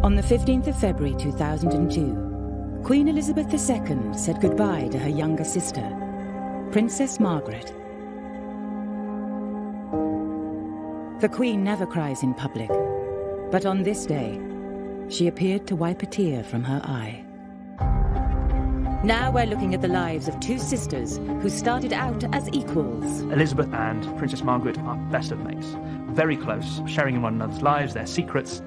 On the 15th of February 2002, Queen Elizabeth II said goodbye to her younger sister, Princess Margaret. The Queen never cries in public, but on this day, she appeared to wipe a tear from her eye. Now we're looking at the lives of two sisters who started out as equals. Elizabeth and Princess Margaret are best of mates, very close, sharing in one another's lives, their secrets.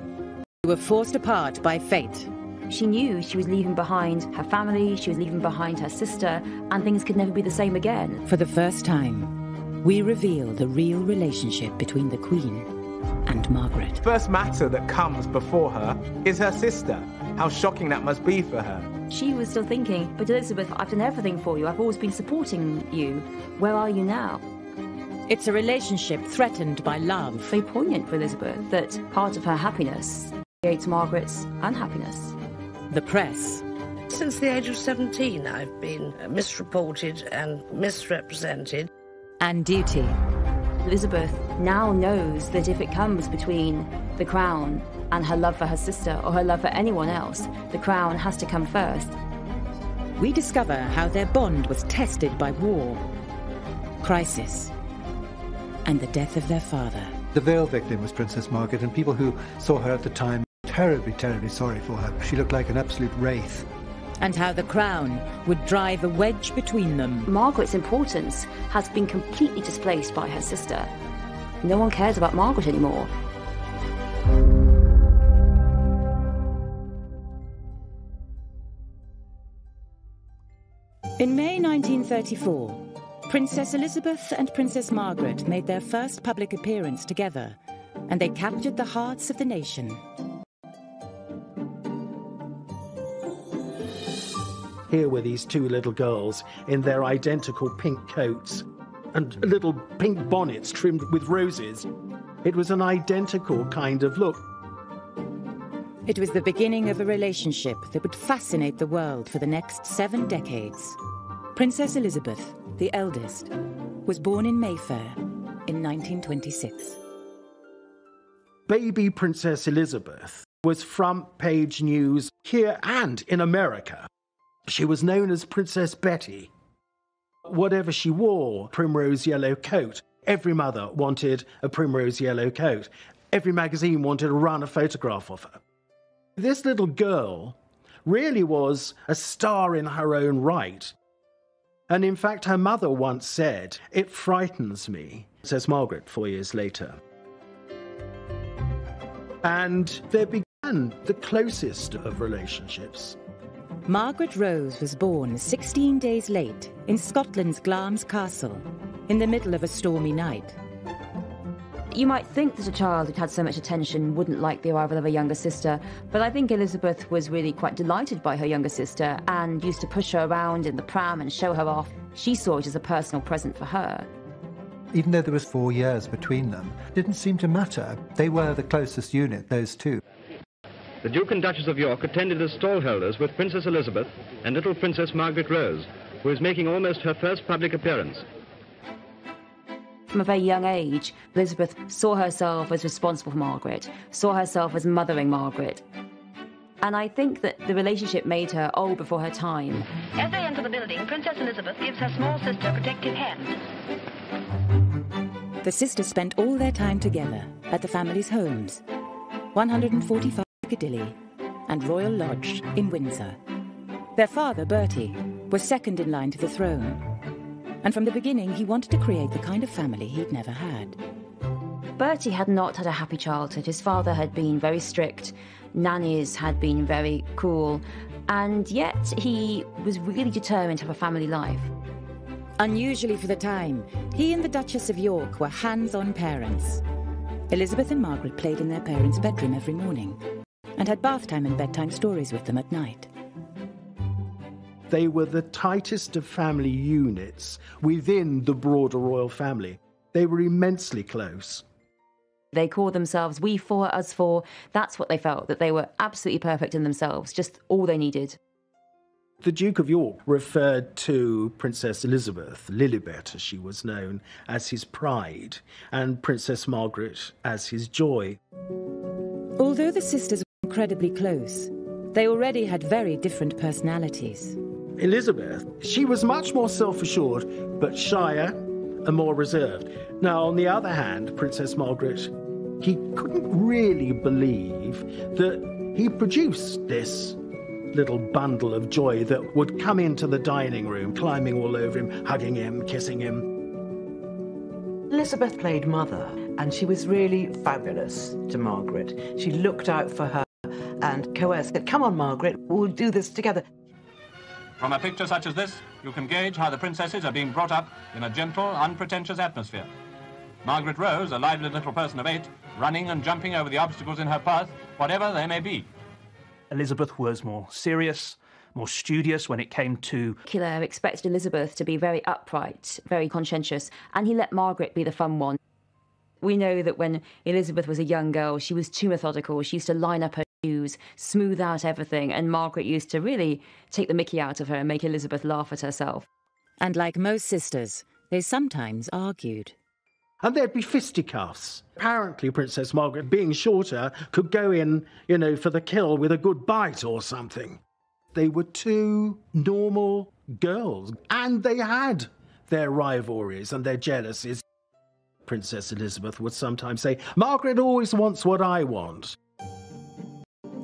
They were forced apart by fate. She knew she was leaving behind her family, she was leaving behind her sister, and things could never be the same again. For the first time, we reveal the real relationship between the Queen and Margaret. First matter that comes before her is her sister. How shocking that must be for her. She was still thinking, but Elizabeth, I've done everything for you. I've always been supporting you. Where are you now? It's a relationship threatened by love. Very poignant for Elizabeth that part of her happiness creates Margaret's unhappiness. The press. Since the age of 17, I've been misreported and misrepresented. And duty. Elizabeth now knows that if it comes between the crown and her love for her sister or her love for anyone else, the crown has to come first. We discover how their bond was tested by war, crisis, and the death of their father. The veil victim was Princess Margaret, and people who saw her at the time terribly, terribly sorry for her. She looked like an absolute wraith. And how the crown would drive a wedge between them. Margaret's importance has been completely displaced by her sister. No one cares about Margaret anymore. In May 1934, Princess Elizabeth and Princess Margaret made their first public appearance together, and they captured the hearts of the nation. Here were these two little girls in their identical pink coats and little pink bonnets trimmed with roses. It was an identical kind of look. It was the beginning of a relationship that would fascinate the world for the next 7 decades. Princess Elizabeth, the eldest, was born in Mayfair in 1926. Baby Princess Elizabeth was front page news here and in America. She was known as Princess Betty. Whatever she wore, primrose yellow coat. Every mother wanted a primrose yellow coat. Every magazine wanted to run a photograph of her. This little girl really was a star in her own right. And in fact, her mother once said, "It frightens me," says Margaret 4 years later. And there began the closest of relationships. Margaret Rose was born 16 days late in Scotland's Glamis Castle, in the middle of a stormy night. You might think that a child who'd had so much attention wouldn't like the arrival of a younger sister, but I think Elizabeth was really quite delighted by her younger sister and used to push her around in the pram and show her off. She saw it as a personal present for her. Even though there was 4 years between them, it didn't seem to matter. They were the closest unit, those two. The Duke and Duchess of York attended as stallholders with Princess Elizabeth and little Princess Margaret Rose, who is making almost her first public appearance. From a very young age, Elizabeth saw herself as responsible for Margaret, saw herself as mothering Margaret. And I think that the relationship made her old before her time. As they enter the building, Princess Elizabeth gives her small sister a protective hand. The sisters spent all their time together at the family's homes, 145 Piccadilly and Royal Lodge in Windsor. Their father, Bertie, was second in line to the throne. And from the beginning, he wanted to create the kind of family he'd never had. Bertie had not had a happy childhood. His father had been very strict, nannies had been very cruel, and yet he was really determined to have a family life. Unusually for the time, he and the Duchess of York were hands-on parents. Elizabeth and Margaret played in their parents' bedroom every morning and had bath time and bedtime stories with them at night. They were the tightest of family units within the broader royal family. They were immensely close. They called themselves we four, us four. That's what they felt, that they were absolutely perfect in themselves, just all they needed. The Duke of York referred to Princess Elizabeth, Lilibet as she was known, as his pride, and Princess Margaret as his joy. Although the sisters were incredibly close. They already had very different personalities. Elizabeth, she was much more self-assured, but shyer and more reserved. Now, on the other hand, Princess Margaret, he couldn't really believe that he produced this little bundle of joy that would come into the dining room, climbing all over him, hugging him, kissing him. Elizabeth played mother, and she was really fabulous to Margaret. She looked out for her and coerced her. Come on, Margaret, we'll do this together. From a picture such as this, you can gauge how the princesses are being brought up in a gentle, unpretentious atmosphere. Margaret Rose, a lively little person of 8, running and jumping over the obstacles in her path, whatever they may be. Elizabeth was more serious, more studious when it came to... Killer expected Elizabeth to be very upright, very conscientious, and he let Margaret be the fun one. We know that when Elizabeth was a young girl, she was too methodical. She used to line up her shoes, smooth out everything, and Margaret used to really take the mickey out of her and make Elizabeth laugh at herself. And like most sisters, they sometimes argued. And there'd be fisticuffs. Apparently, Princess Margaret, being shorter, could go in, for the kill with a good bite or something. They were two normal girls, and they had their rivalries and their jealousies. Princess Elizabeth would sometimes say, "Margaret always wants what I want."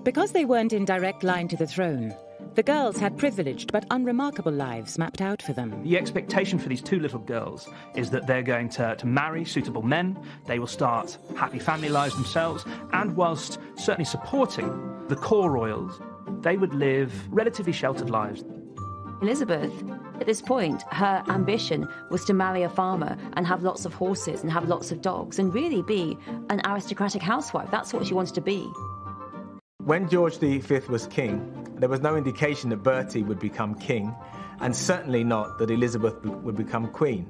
Because they weren't in direct line to the throne, the girls had privileged but unremarkable lives mapped out for them. The expectation for these two little girls is that they're going to marry suitable men, they will start happy family lives themselves, and whilst certainly supporting the core royals, they would live relatively sheltered lives. Elizabeth, at this point, her ambition was to marry a farmer and have lots of horses and have lots of dogs and really be an aristocratic housewife. That's what she wanted to be. When George V was king, there was no indication that Bertie would become king, and certainly not that Elizabeth would become queen.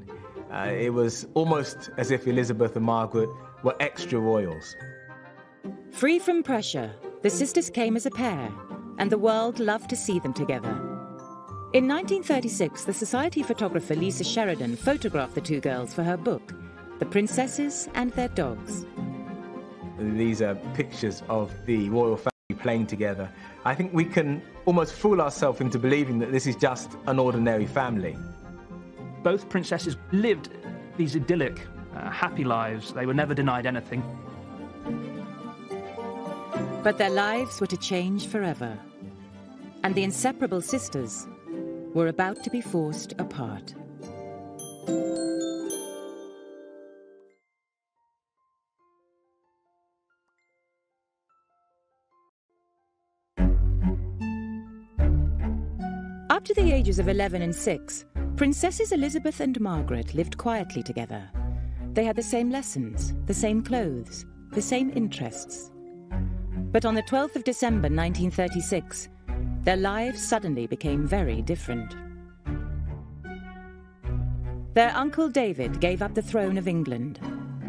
It was almost as if Elizabeth and Margaret were extra royals. Free from pressure, the sisters came as a pair, and the world loved to see them together. In 1936, the Society photographer Lisa Sheridan photographed the two girls for her book, The Princesses and Their Dogs. These are pictures of the royal family playing together. I think we can almost fool ourselves into believing that this is just an ordinary family. Both princesses lived these idyllic, happy lives. They were never denied anything. But their lives were to change forever. And the inseparable sisters were about to be forced apart. Up to the ages of 11 and 6, Princesses Elizabeth and Margaret lived quietly together. They had the same lessons, the same clothes, the same interests. But on the 12th of December 1936, their lives suddenly became very different. Their uncle David gave up the throne of England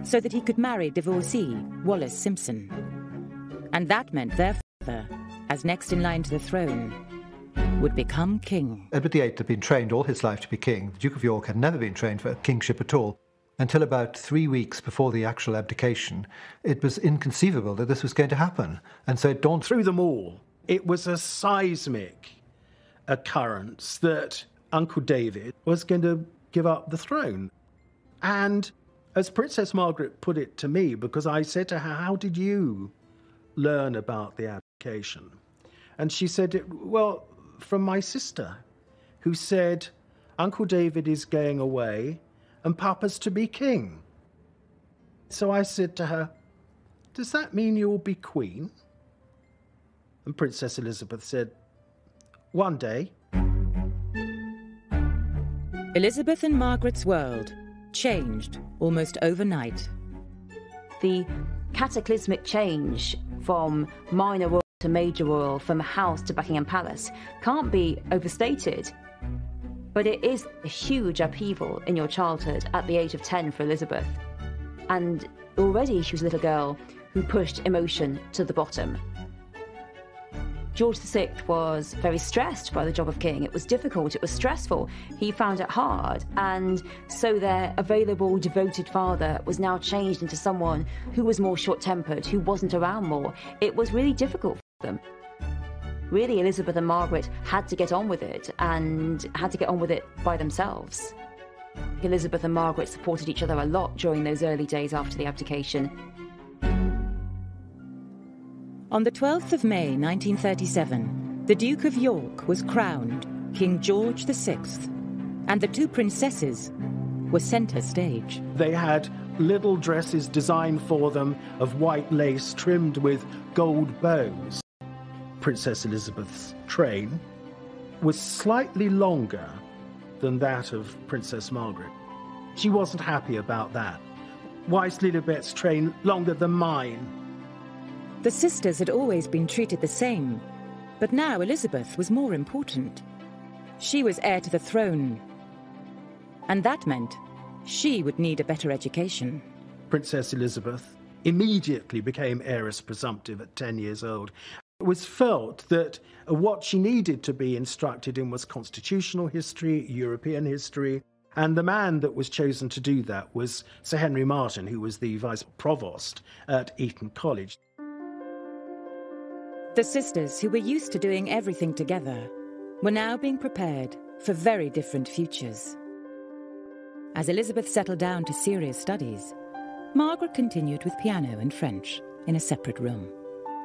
so that he could marry divorcee Wallis Simpson. And that meant their father, as next in line to the throne, would become king. Edward VIII had been trained all his life to be king. The Duke of York had never been trained for kingship at all. Until about 3 weeks before the actual abdication, it was inconceivable that this was going to happen. And so it dawned through them all. It was a seismic occurrence that Uncle David was going to give up the throne. And as Princess Margaret put it to me, because I said to her, "How did you learn about the abdication?" And she said, "Well, from my sister, who said, Uncle David is going away and Papa's to be king." So I said to her, "Does that mean you'll be queen?" And Princess Elizabeth said, "One day." Elizabeth and Margaret's world changed almost overnight. The cataclysmic change from minor royal to major royal, from house to Buckingham Palace, can't be overstated. But it is a huge upheaval in your childhood at the age of 10 for Elizabeth. And already she was a little girl who pushed emotion to the bottom. George VI was very stressed by the job of king. It was difficult, it was stressful. He found it hard. And so their available, devoted father was now changed into someone who was more short-tempered, who wasn't around more. It was really difficult them. Really, Elizabeth and Margaret had to get on with it, and had to get on with it by themselves. Elizabeth and Margaret supported each other a lot during those early days after the abdication. On the 12th of May 1937, the Duke of York was crowned King George VI, and the two princesses were centre stage. They had little dresses designed for them of white lace trimmed with gold bows. Princess Elizabeth's train was slightly longer than that of Princess Margaret. She wasn't happy about that. Why is Lilibet's train longer than mine? The sisters had always been treated the same, but now Elizabeth was more important. She was heir to the throne, and that meant she would need a better education. Princess Elizabeth immediately became heiress presumptive at 10 years old. It was felt that what she needed to be instructed in was constitutional history, European history, and the man that was chosen to do that was Sir Henry Martin, who was the vice provost at Eton College. The sisters, who were used to doing everything together, were now being prepared for very different futures. As Elizabeth settled down to serious studies, Margaret continued with piano and French in a separate room.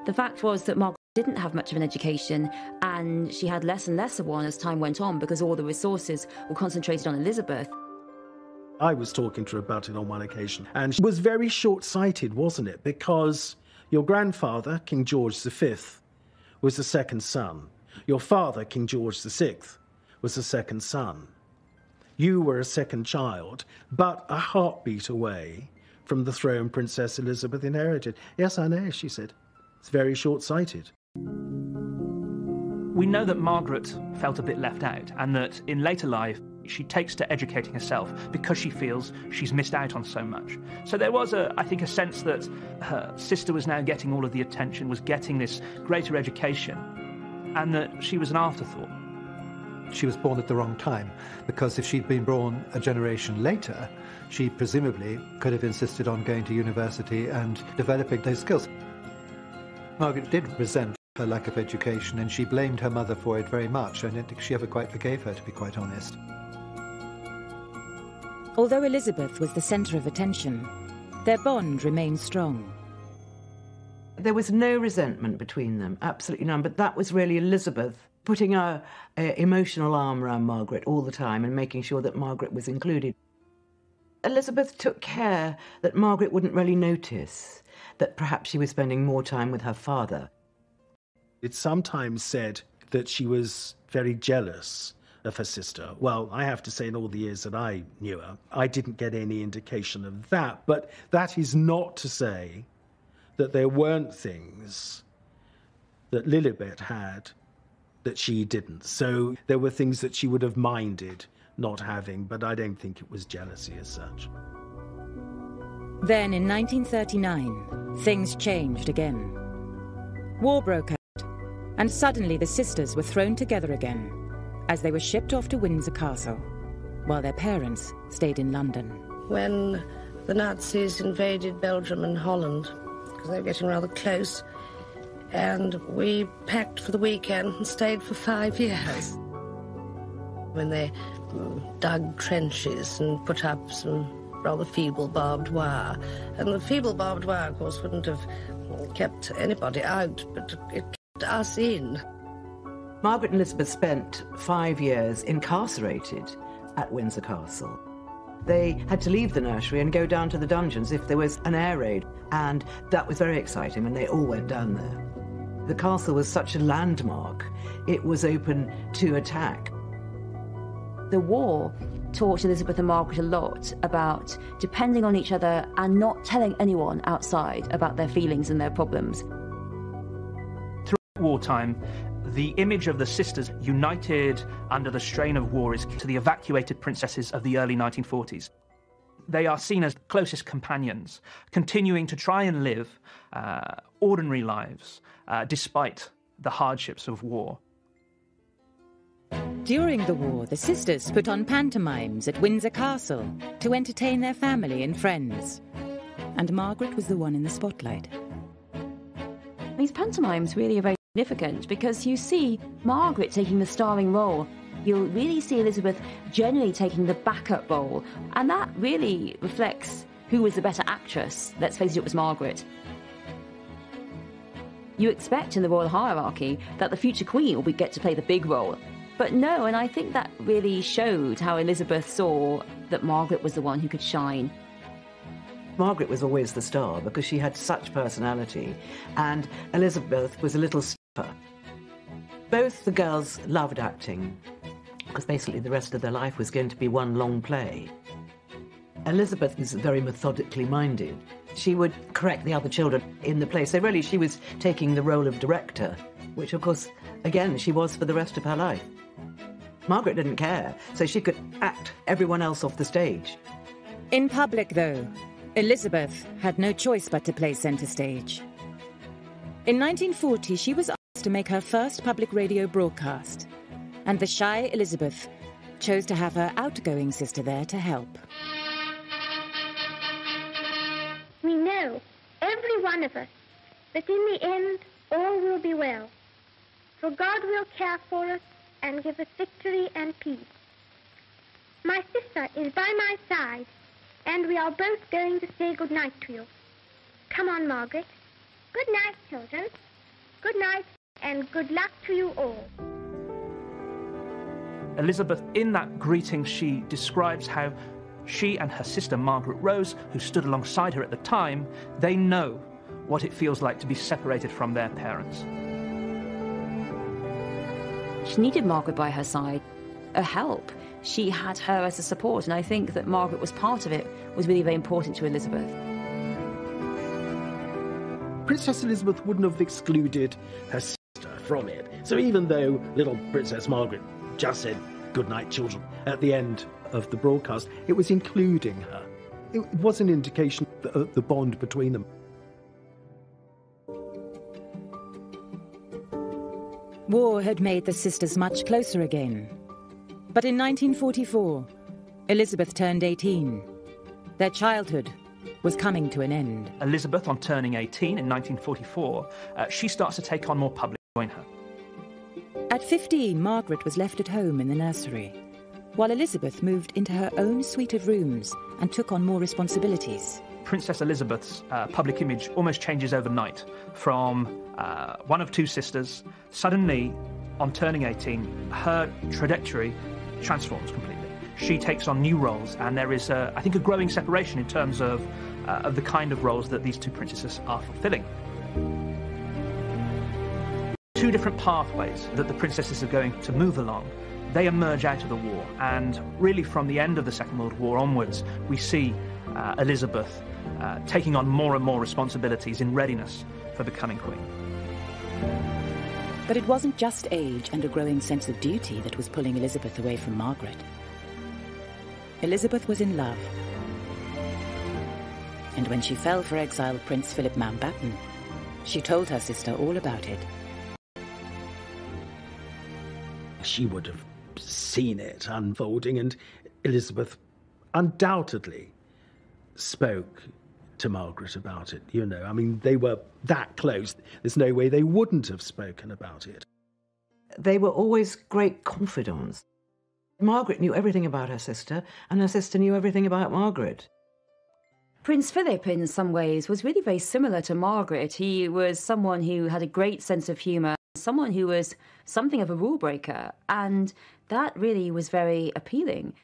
The fact was that Margaret didn't have much of an education, and she had less and less of one as time went on because all the resources were concentrated on Elizabeth. I was talking to her about it on one occasion, and she was very short-sighted, wasn't it? Because your grandfather, King George V, was the second son. Your father, King George VI, was the second son. You were a second child, but a heartbeat away from the throne Princess Elizabeth inherited. Yes, I know, she said. It's very short-sighted. We know that Margaret felt a bit left out, and that in later life she takes to educating herself because she feels she's missed out on so much. So there was, I think, a sense that her sister was now getting all of the attention, was getting this greater education, and that she was an afterthought. She was born at the wrong time, because if she'd been born a generation later, she presumably could have insisted on going to university and developing those skills. Margaret did resent her lack of education, and she blamed her mother for it very much. I don't think she ever quite forgave her, to be quite honest. Although Elizabeth was the centre of attention, their bond remained strong. There was no resentment between them, absolutely none, but that was really Elizabeth putting her emotional arm around Margaret all the time and making sure that Margaret was included. Elizabeth took care that Margaret wouldn't really notice that perhaps she was spending more time with her father. It's sometimes said that she was very jealous of her sister. Well, I have to say, in all the years that I knew her, I didn't get any indication of that. But that is not to say that there weren't things that Lilibet had that she didn't. So there were things that she would have minded not having, but I don't think it was jealousy as such. Then, in 1939, things changed again. War broke out, and suddenly the sisters were thrown together again as they were shipped off to Windsor Castle, while their parents stayed in London. When the Nazis invaded Belgium and Holland, because they were getting rather close, and we packed for the weekend and stayed for 5 years. When they dug trenches and put up some rather feeble barbed wire. And the feeble barbed wire, of course, wouldn't have kept anybody out, but it kept us in. Margaret and Elizabeth spent 5 years incarcerated at Windsor Castle. They had to leave the nursery and go down to the dungeons if there was an air raid, and that was very exciting when they all went down there. The castle was such a landmark, it was open to attack. The war taught Elizabeth and Margaret a lot about depending on each other and not telling anyone outside about their feelings and their problems. Throughout wartime, the image of the sisters united under the strain of war is to the evacuated princesses of the early 1940s. They are seen as closest companions, continuing to try and live ordinary lives despite the hardships of war. During the war, the sisters put on pantomimes at Windsor Castle to entertain their family and friends. And Margaret was the one in the spotlight. These pantomimes really are very significant because you see Margaret taking the starring role. You'll really see Elizabeth generally taking the backup role, and that really reflects who was the better actress. Let's face it was Margaret. You expect in the royal hierarchy that the future queen will get to play the big role. But no, and I think that really showed how Elizabeth saw that Margaret was the one who could shine. Margaret was always the star because she had such personality, and Elizabeth was a little stiffer. Both the girls loved acting, because basically the rest of their life was going to be one long play. Elizabeth was very methodically minded. She would correct the other children in the play, so really she was taking the role of director, which of course, again, she was for the rest of her life. Margaret didn't care, so she could act everyone else off the stage. In public, though, Elizabeth had no choice but to play centre stage. In 1940, she was asked to make her first public radio broadcast, and the shy Elizabeth chose to have her outgoing sister there to help. We know, every one of us, that in the end all will be well, for God will care for us and give us victory and peace. My sister is by my side, and we are both going to say good night to you. Come on, Margaret. Good night, children. Good night, and good luck to you all. Elizabeth, in that greeting, she describes how she and her sister Margaret Rose, who stood alongside her at the time, they know what it feels like to be separated from their parents. She needed Margaret by her side, a help. She had her as a support, and I think that Margaret was part of it, was really very important to Elizabeth. Princess Elizabeth wouldn't have excluded her sister from it. So even though little Princess Margaret just said, "Good night, children," at the end of the broadcast, it was including her. It was an indication of the bond between them. War had made the sisters much closer again. But in 1944, Elizabeth turned 18. Their childhood was coming to an end. Elizabeth, on turning 18 in 1944, she starts to take on more public join her. At 15, Margaret was left at home in the nursery, while Elizabeth moved into her own suite of rooms and took on more responsibilities. Princess Elizabeth's public image almost changes overnight. From one of two sisters, suddenly, on turning 18, her trajectory transforms completely. She takes on new roles, and there is, I think, a growing separation in terms of the kind of roles that these two princesses are fulfilling. Two different pathways that the princesses are going to move along. They emerge out of the war, and really from the end of the Second World War onwards, we see Elizabeth taking on more and more responsibilities in readiness for becoming queen. But it wasn't just age and a growing sense of duty that was pulling Elizabeth away from Margaret. Elizabeth was in love. And when she fell for exiled Prince Philip Mountbatten, she told her sister all about it. She would have seen it unfolding, and Elizabeth undoubtedly spoke to Margaret about it, you know. I mean, they were that close. There's no way they wouldn't have spoken about it. They were always great confidants. Margaret knew everything about her sister, and her sister knew everything about Margaret. Prince Philip, in some ways, was really very similar to Margaret. He was someone who had a great sense of humour, someone who was something of a rule breaker, and that really was very appealing.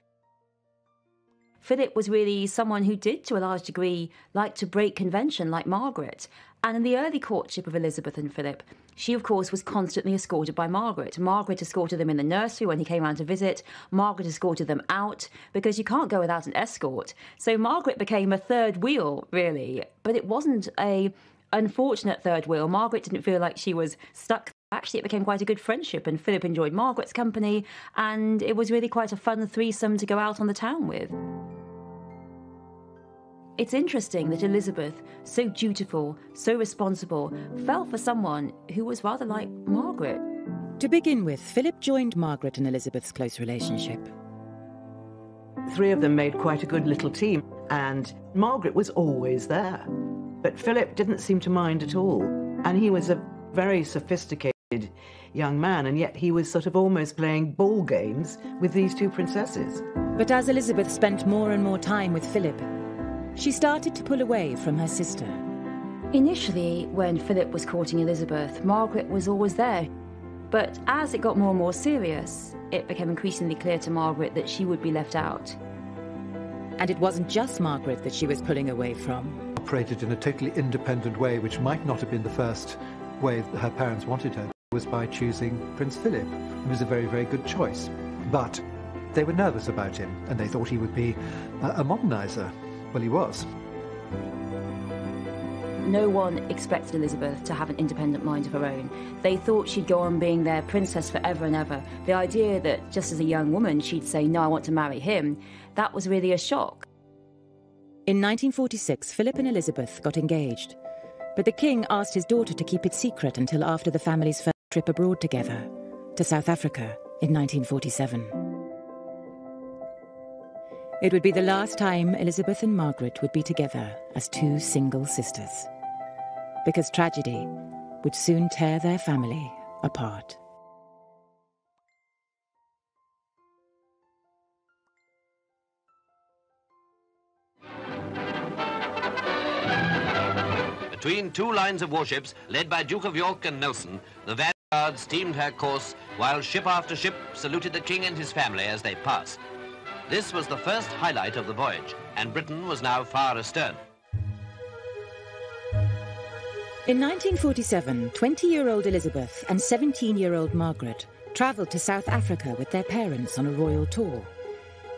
Philip was really someone who did, to a large degree, like to break convention like Margaret. And in the early courtship of Elizabeth and Philip, she, of course, was constantly escorted by Margaret. Margaret escorted them in the nursery when he came round to visit. Margaret escorted them out, because you can't go without an escort. So Margaret became a third wheel, really. But it wasn't an unfortunate third wheel. Margaret didn't feel like she was stuck. Actually, it became quite a good friendship, and Philip enjoyed Margaret's company, and it was really quite a fun threesome to go out on the town with. It's interesting that Elizabeth, so dutiful, so responsible, fell for someone who was rather like Margaret. To begin with, Philip joined Margaret and Elizabeth's close relationship. Three of them made quite a good little team, and Margaret was always there. But Philip didn't seem to mind at all, and he was a very sophisticated young man, and yet he was sort of almost playing ball games with these two princesses. But as Elizabeth spent more and more time with Philip, she started to pull away from her sister. Initially, when Philip was courting Elizabeth, Margaret was always there. But as it got more and more serious, it became increasingly clear to Margaret that she would be left out. And it wasn't just Margaret that she was pulling away from. Operated in a totally independent way, which might not have been the first way that her parents wanted her, was by choosing Prince Philip. It was a very, very good choice. But they were nervous about him, and they thought he would be a moderniser. Well, he was. No one expected Elizabeth to have an independent mind of her own. They thought she'd go on being their princess forever and ever. The idea that just as a young woman she'd say, no, I want to marry him, that was really a shock. In 1946, Philip and Elizabeth got engaged. But the king asked his daughter to keep it secret until after the family's first trip abroad together, to South Africa in 1947. It would be the last time Elizabeth and Margaret would be together as two single sisters, because tragedy would soon tear their family apart. Between two lines of warships, led by Duke of York and Nelson, the Vanguard steamed her course, while ship after ship saluted the king and his family as they passed. This was the first highlight of the voyage, and Britain was now far astern. In 1947, 20-year-old Elizabeth and 17-year-old Margaret travelled to South Africa with their parents on a royal tour.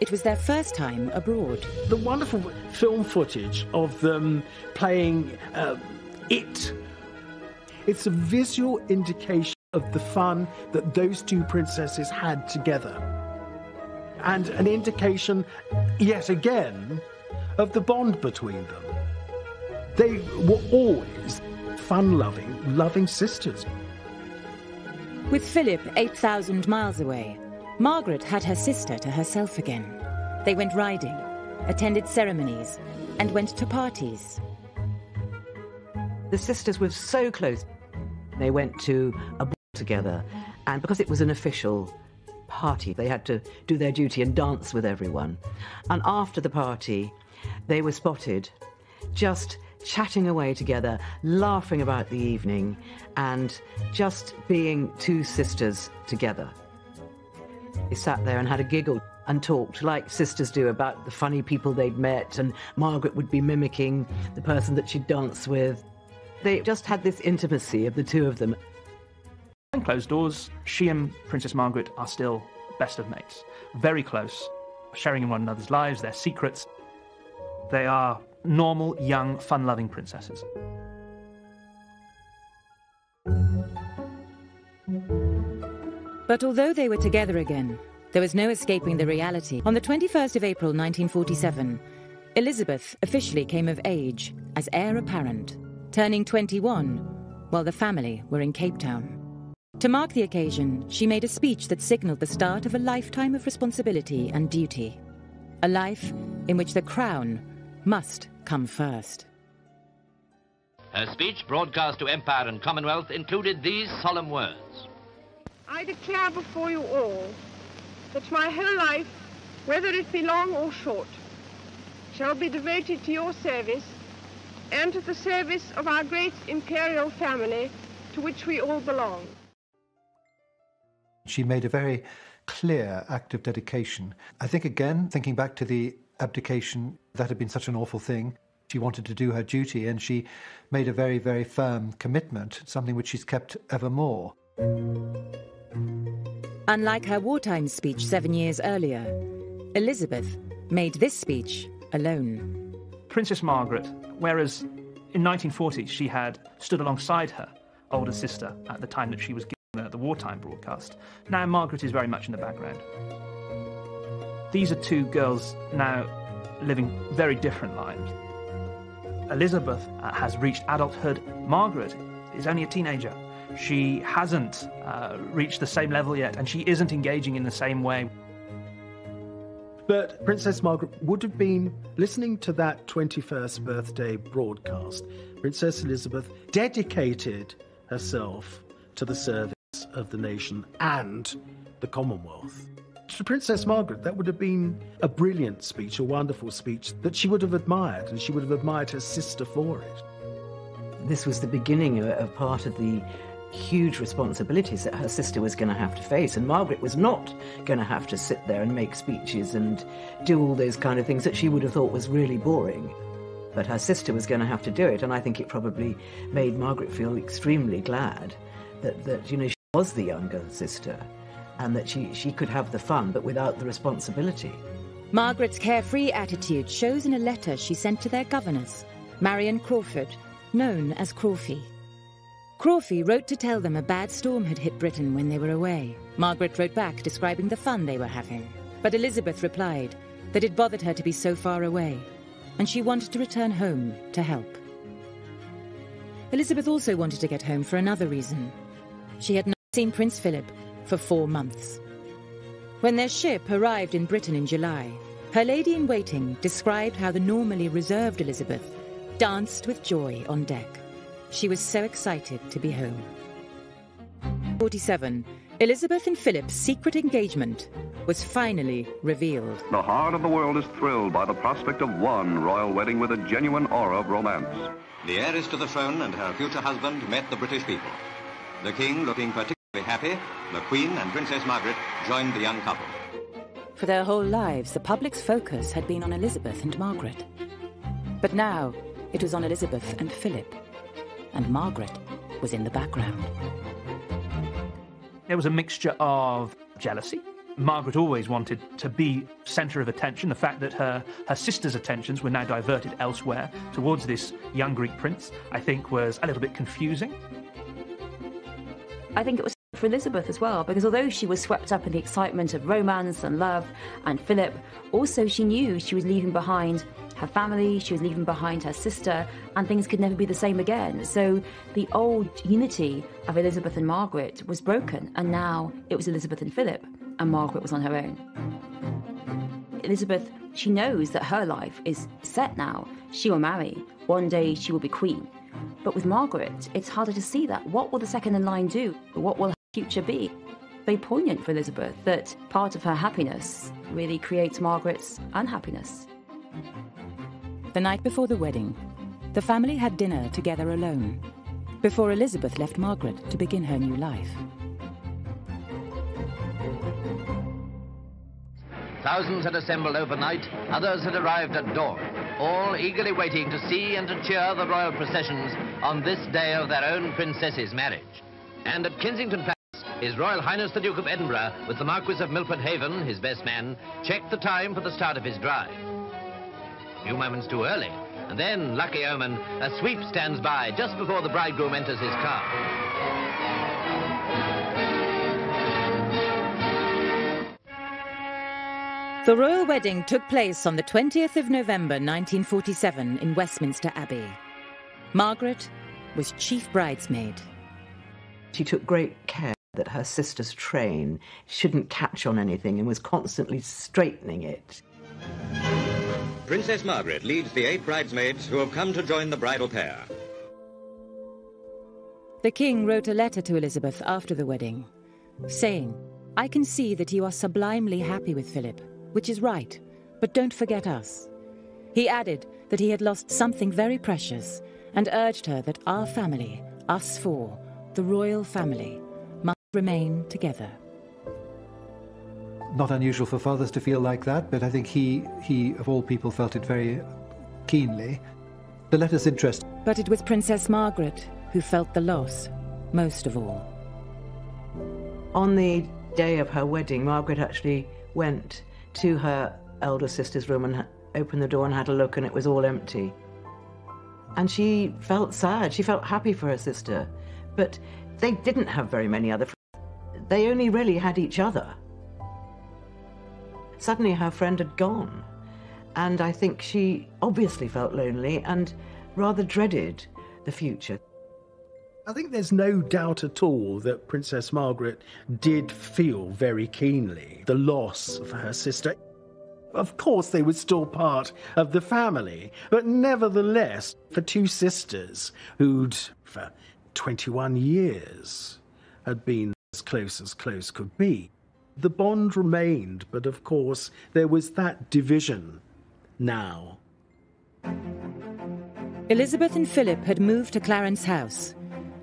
It was their first time abroad. The wonderful film footage of them playing It. It's a visual indication of the fun that those two princesses had together. And an indication, yet again, of the bond between them. They were always fun-loving, loving sisters. With Philip 8,000 miles away, Margaret had her sister to herself again. They went riding, attended ceremonies, and went to parties. The sisters were so close. They went to a ball together, and because it was an official party, they had to do their duty and dance with everyone. And after the party, they were spotted just chatting away together, laughing about the evening, and just being two sisters together. They sat there and had a giggle and talked like sisters do about the funny people they'd met, and Margaret would be mimicking the person that she'd danced with. They just had this intimacy of the two of them. Behind closed doors, she and Princess Margaret are still best of mates. Very close, sharing in one another's lives, their secrets. They are normal, young, fun-loving princesses. But although they were together again, there was no escaping the reality. On the 21st of April 1947, Elizabeth officially came of age as heir apparent, turning 21 while the family were in Cape Town. To mark the occasion, she made a speech that signalled the start of a lifetime of responsibility and duty. A life in which the crown must come first. Her speech, broadcast to Empire and Commonwealth, included these solemn words. I declare before you all that my whole life, whether it be long or short, shall be devoted to your service and to the service of our great imperial family to which we all belong. She made a very clear act of dedication. I think, again, thinking back to the abdication, that had been such an awful thing. She wanted to do her duty, and she made a very, very firm commitment, something which she's kept evermore. Unlike her wartime speech 7 years earlier, Elizabeth made this speech alone. Princess Margaret, whereas in 1940 she had stood alongside her older sister at the time that she was giving the wartime broadcast, now Margaret is very much in the background. These are two girls now living very different lives. Elizabeth has reached adulthood. Margaret is only a teenager. She hasn't reached the same level yet, and she isn't engaging in the same way. But Princess Margaret would have been listening to that 21st birthday broadcast. Princess Elizabeth dedicated herself to the service of the nation and the Commonwealth. To Princess Margaret, that would have been a brilliant speech, a wonderful speech that she would have admired, and she would have admired her sister for it. This was the beginning of part of the huge responsibilities that her sister was going to have to face, and Margaret was not going to have to sit there and make speeches and do all those kind of things that she would have thought was really boring. But her sister was going to have to do it, and I think it probably made Margaret feel extremely glad that you know, she was the younger sister, and that she could have the fun, but without the responsibility. Margaret's carefree attitude shows in a letter she sent to their governess, Marion Crawford, known as Crawfie. Crawfie wrote to tell them a bad storm had hit Britain when they were away. Margaret wrote back describing the fun they were having. But Elizabeth replied that it bothered her to be so far away, and she wanted to return home to help. Elizabeth also wanted to get home for another reason. She had not seen Prince Philip for 4 months. When their ship arrived in Britain in July, her lady-in-waiting described how the normally reserved Elizabeth danced with joy on deck. She was so excited to be home. 47. Elizabeth and Philip's secret engagement was finally revealed. The heart of the world is thrilled by the prospect of one royal wedding with a genuine aura of romance. The heiress to the throne and her future husband met the British people. The king looking particularly happy, the Queen and Princess Margaret joined the young couple. For their whole lives, the public's focus had been on Elizabeth and Margaret. But now, it was on Elizabeth and Philip, and Margaret was in the background. There was a mixture of jealousy. Margaret always wanted to be centre of attention. The fact that her sister's attentions were now diverted elsewhere towards this young Greek prince, I think, was a little bit confusing. I think it was for Elizabeth as well, because although she was swept up in the excitement of romance and love and Philip, also she knew she was leaving behind her family, she was leaving behind her sister, and things could never be the same again. So the old unity of Elizabeth and Margaret was broken, and now it was Elizabeth and Philip, and Margaret was on her own. Elizabeth, she knows that her life is set now. She will marry. One day she will be queen. But with Margaret, it's harder to see that. What will the second in line do? What will her future be? Very poignant for Elizabeth that part of her happiness really creates Margaret's unhappiness. The night before the wedding, the family had dinner together alone, before Elizabeth left Margaret to begin her new life. Thousands had assembled overnight, others had arrived at dawn, all eagerly waiting to see and to cheer the royal processions on this day of their own princess's marriage. And at Kensington Palace, His Royal Highness the Duke of Edinburgh, with the Marquis of Milford Haven, his best man, checked the time for the start of his drive. A few moments too early, and then, lucky omen, a sweep stands by just before the bridegroom enters his car. The royal wedding took place on the 20th of November 1947 in Westminster Abbey. Margaret was chief bridesmaid. She took great care that her sister's train shouldn't catch on anything and was constantly straightening it. Princess Margaret leads the 8 bridesmaids who have come to join the bridal pair. The king wrote a letter to Elizabeth after the wedding, saying, "I can see that you are sublimely happy with Philip, which is right, but don't forget us." He added that he had lost something very precious and urged her that our family, us four, the royal family, must remain together. Not unusual for fathers to feel like that, but I think he of all people felt it very keenly. The letter's interesting. But it was Princess Margaret who felt the loss most of all. On the day of her wedding, Margaret actually went to her elder sister's room and opened the door and had a look, and it was all empty. And she felt sad. She felt happy for her sister. But they didn't have very many other friends. They only really had each other. Suddenly her friend had gone. And I think she obviously felt lonely and rather dreaded the future. I think there's no doubt at all that Princess Margaret did feel very keenly the loss of her sister. Of course, they were still part of the family, but nevertheless, for 2 sisters who'd, for 21 years, had been as as close could be. The bond remained, but of course there was that division now. Elizabeth and Philip had moved to Clarence House,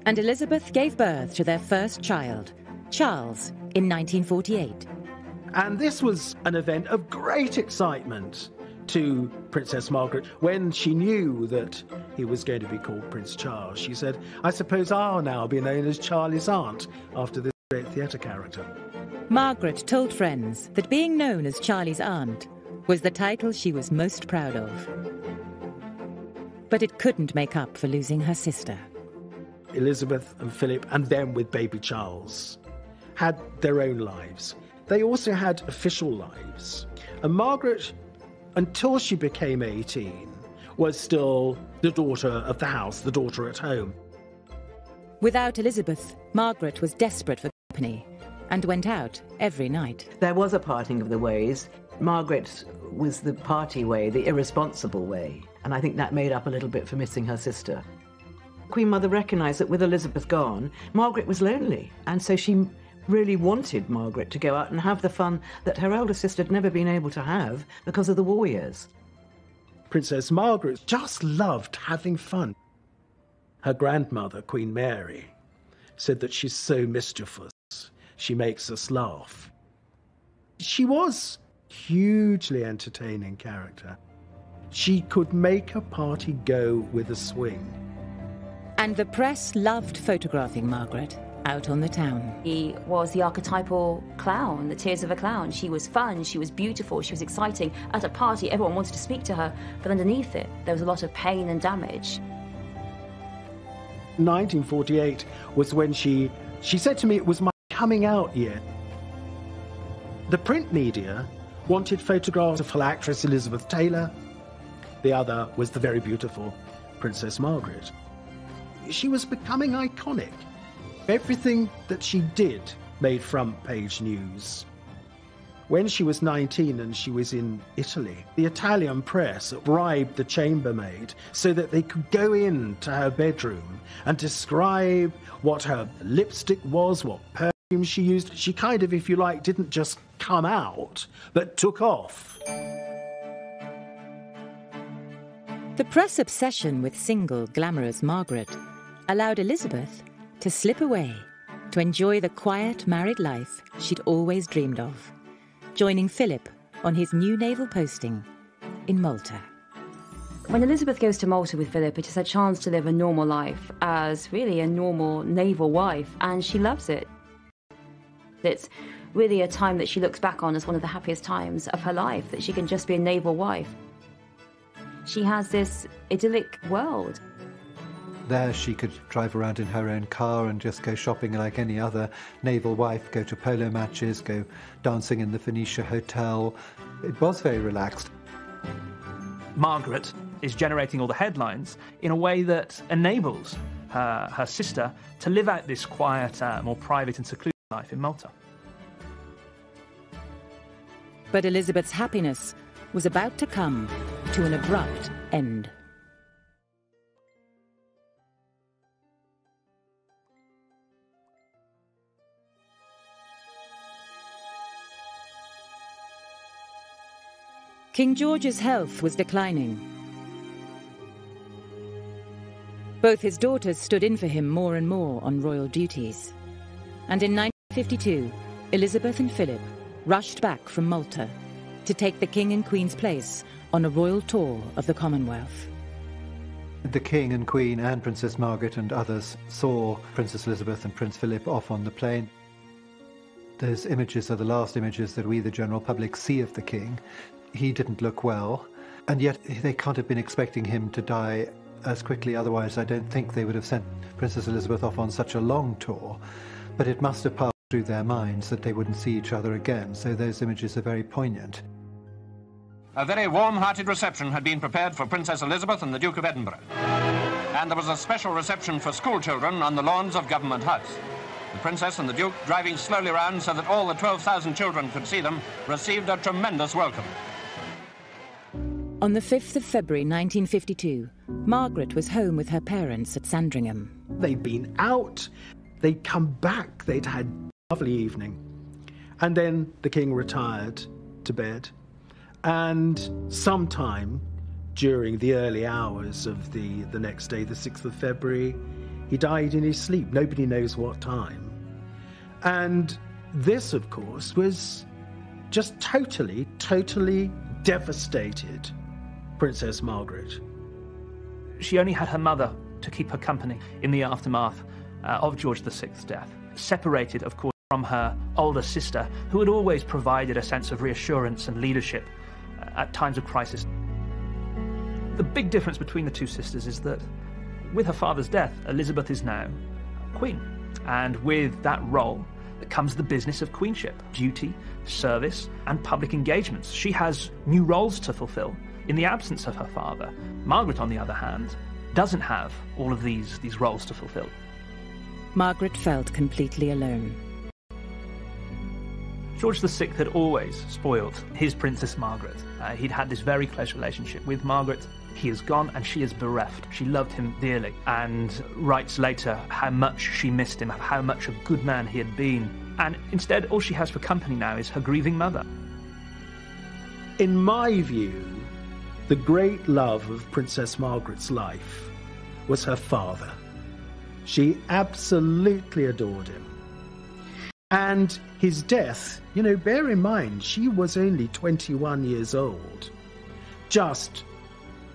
and Elizabeth gave birth to their first child, Charles, in 1948. And this was an event of great excitement to Princess Margaret. When she knew that he was going to be called Prince Charles, she said, "I suppose I'll now be known as Charlie's aunt after this great theatre character." Margaret told friends that being known as Charlie's aunt was the title she was most proud of. But it couldn't make up for losing her sister. Elizabeth and Philip, and then with baby Charles, had their own lives. They also had official lives. And Margaret, until she became 18, was still the daughter of the house, the daughter at home. Without Elizabeth, Margaret was desperate for company and went out every night. There was a parting of the ways. Margaret was the party way, the irresponsible way, and I think that made up a little bit for missing her sister. Queen Mother recognised that with Elizabeth gone, Margaret was lonely, and so she really wanted Margaret to go out and have the fun that her elder sister had never been able to have because of the war years. Princess Margaret just loved having fun. Her grandmother, Queen Mary, said that she's so mischievous. She makes us laugh. She was a hugely entertaining character. She could make a party go with a swing. And the press loved photographing Margaret out on the town. He was the archetypal clown, the tears of a clown. She was fun, she was beautiful, she was exciting. At a party, everyone wanted to speak to her, but underneath it, there was a lot of pain and damage. 1948 was when she said to me it was my coming out year. The print media wanted photographs of actress Elizabeth Taylor. The other was the very beautiful Princess Margaret. She was becoming iconic. Everything that she did made front-page news. When she was 19 and she was in Italy, the Italian press bribed the chambermaid so that they could go into her bedroom and describe what her lipstick was, what perfume she used. She kind of, if you like, didn't just come out, but took off. The press obsession with single, glamorous Margaret allowed Elizabeth to slip away to enjoy the quiet married life she'd always dreamed of, joining Philip on his new naval posting in Malta. When Elizabeth goes to Malta with Philip, it is a chance to live a normal life as really a normal naval wife, and she loves it. It's really a time that she looks back on as one of the happiest times of her life, that she can just be a naval wife. She has this idyllic world. There she could drive around in her own car and just go shopping like any other naval wife, go to polo matches, go dancing in the Phoenicia Hotel. It was very relaxed. Margaret is generating all the headlines in a way that enables her sister to live out this quiet, more private and secluded life in Malta. But Elizabeth's happiness was about to come to an abrupt end. King George's health was declining. Both his daughters stood in for him more and more on royal duties. And in 1952, Elizabeth and Philip rushed back from Malta to take the King and Queen's place on a royal tour of the Commonwealth. The King and Queen and Princess Margaret and others saw Princess Elizabeth and Prince Philip off on the plane. Those images are the last images that we, the general public, see of the King. He didn't look well, and yet they can't have been expecting him to die as quickly, otherwise I don't think they would have sent Princess Elizabeth off on such a long tour. But it must have passed through their minds that they wouldn't see each other again, so those images are very poignant. A very warm-hearted reception had been prepared for Princess Elizabeth and the Duke of Edinburgh. And there was a special reception for school children on the lawns of Government House. The Princess and the Duke, driving slowly round so that all the 12,000 children could see them, received a tremendous welcome. On the 5th of February 1952, Margaret was home with her parents at Sandringham. They'd been out, they'd come back, they'd had lovely evening. And then the king retired to bed. And sometime during the early hours of the next day, the 6th of February, he died in his sleep. Nobody knows what time. And this, of course, was just totally devastated Princess Margaret. She only had her mother to keep her company in the aftermath of George VI's death, separated, of course, from her older sister, who had always provided a sense of reassurance and leadership at times of crisis. The big difference between the two sisters is that with her father's death, Elizabeth is now queen. And with that role comes the business of queenship, duty, service, and public engagements. She has new roles to fulfill in the absence of her father. Margaret, on the other hand, doesn't have all of these roles to fulfill. Margaret felt completely alone. George VI had always spoiled his Princess Margaret. He'd had this very close relationship with Margaret. He is gone and she is bereft. She loved him dearly and writes later how much she missed him, how much a good man he had been. And instead, all she has for company now is her grieving mother. In my view, the great love of Princess Margaret's life was her father. She absolutely adored him. And his death, bear in mind, she was only 21 years old. Just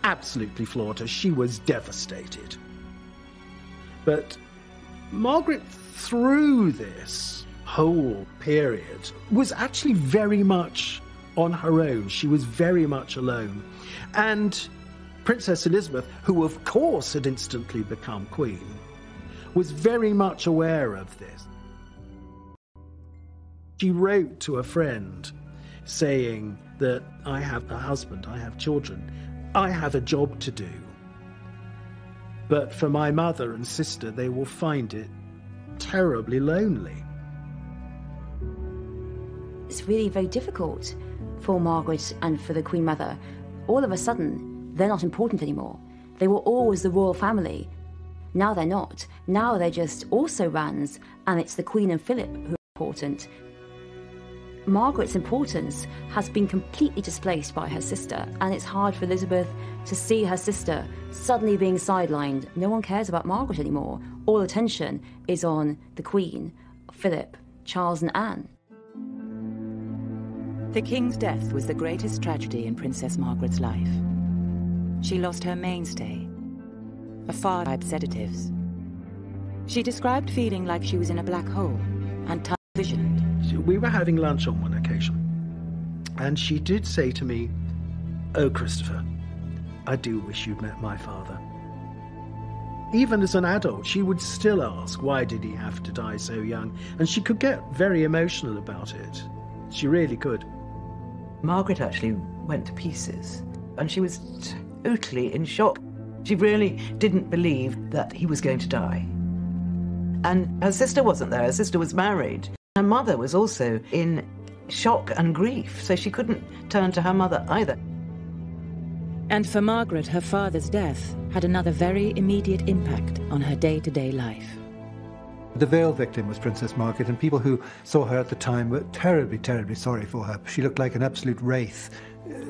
absolutely floored her. She was devastated. But Margaret, through this whole period, was actually very much on her own. She was very much alone. And Princess Elizabeth, who of course had instantly become queen, was very much aware of this. She wrote to a friend saying that I have a husband, I have children, I have a job to do. But for my mother and sister, they will find it terribly lonely. It's really very difficult for Margaret and for the Queen Mother. All of a sudden, they're not important anymore. They were always the royal family. Now they're not. Now they're just also-rans, and it's the Queen and Philip who are important. Margaret's importance has been completely displaced by her sister, and it's hard for Elizabeth to see her sister suddenly being sidelined. No one cares about Margaret anymore. All attention is on the Queen, Philip, Charles and Anne. The King's death was the greatest tragedy in Princess Margaret's life. She lost her mainstay, a father by sedatives. She described feeling like she was in a black hole and tunnel-visioned. We were having lunch on one occasion, and she did say to me, "Oh, Christopher, I do wish you'd met my father." Even as an adult, she would still ask, why did he have to die so young? And she could get very emotional about it. She really could. Margaret actually went to pieces, and she was totally in shock. She really didn't believe that he was going to die. And her sister wasn't there. Her sister was married. Her mother was also in shock and grief, so she couldn't turn to her mother either. And for Margaret, her father's death had another very immediate impact on her day-to-day life. The veil victim was Princess Margaret, and people who saw her at the time were terribly, terribly sorry for her. She looked like an absolute wraith.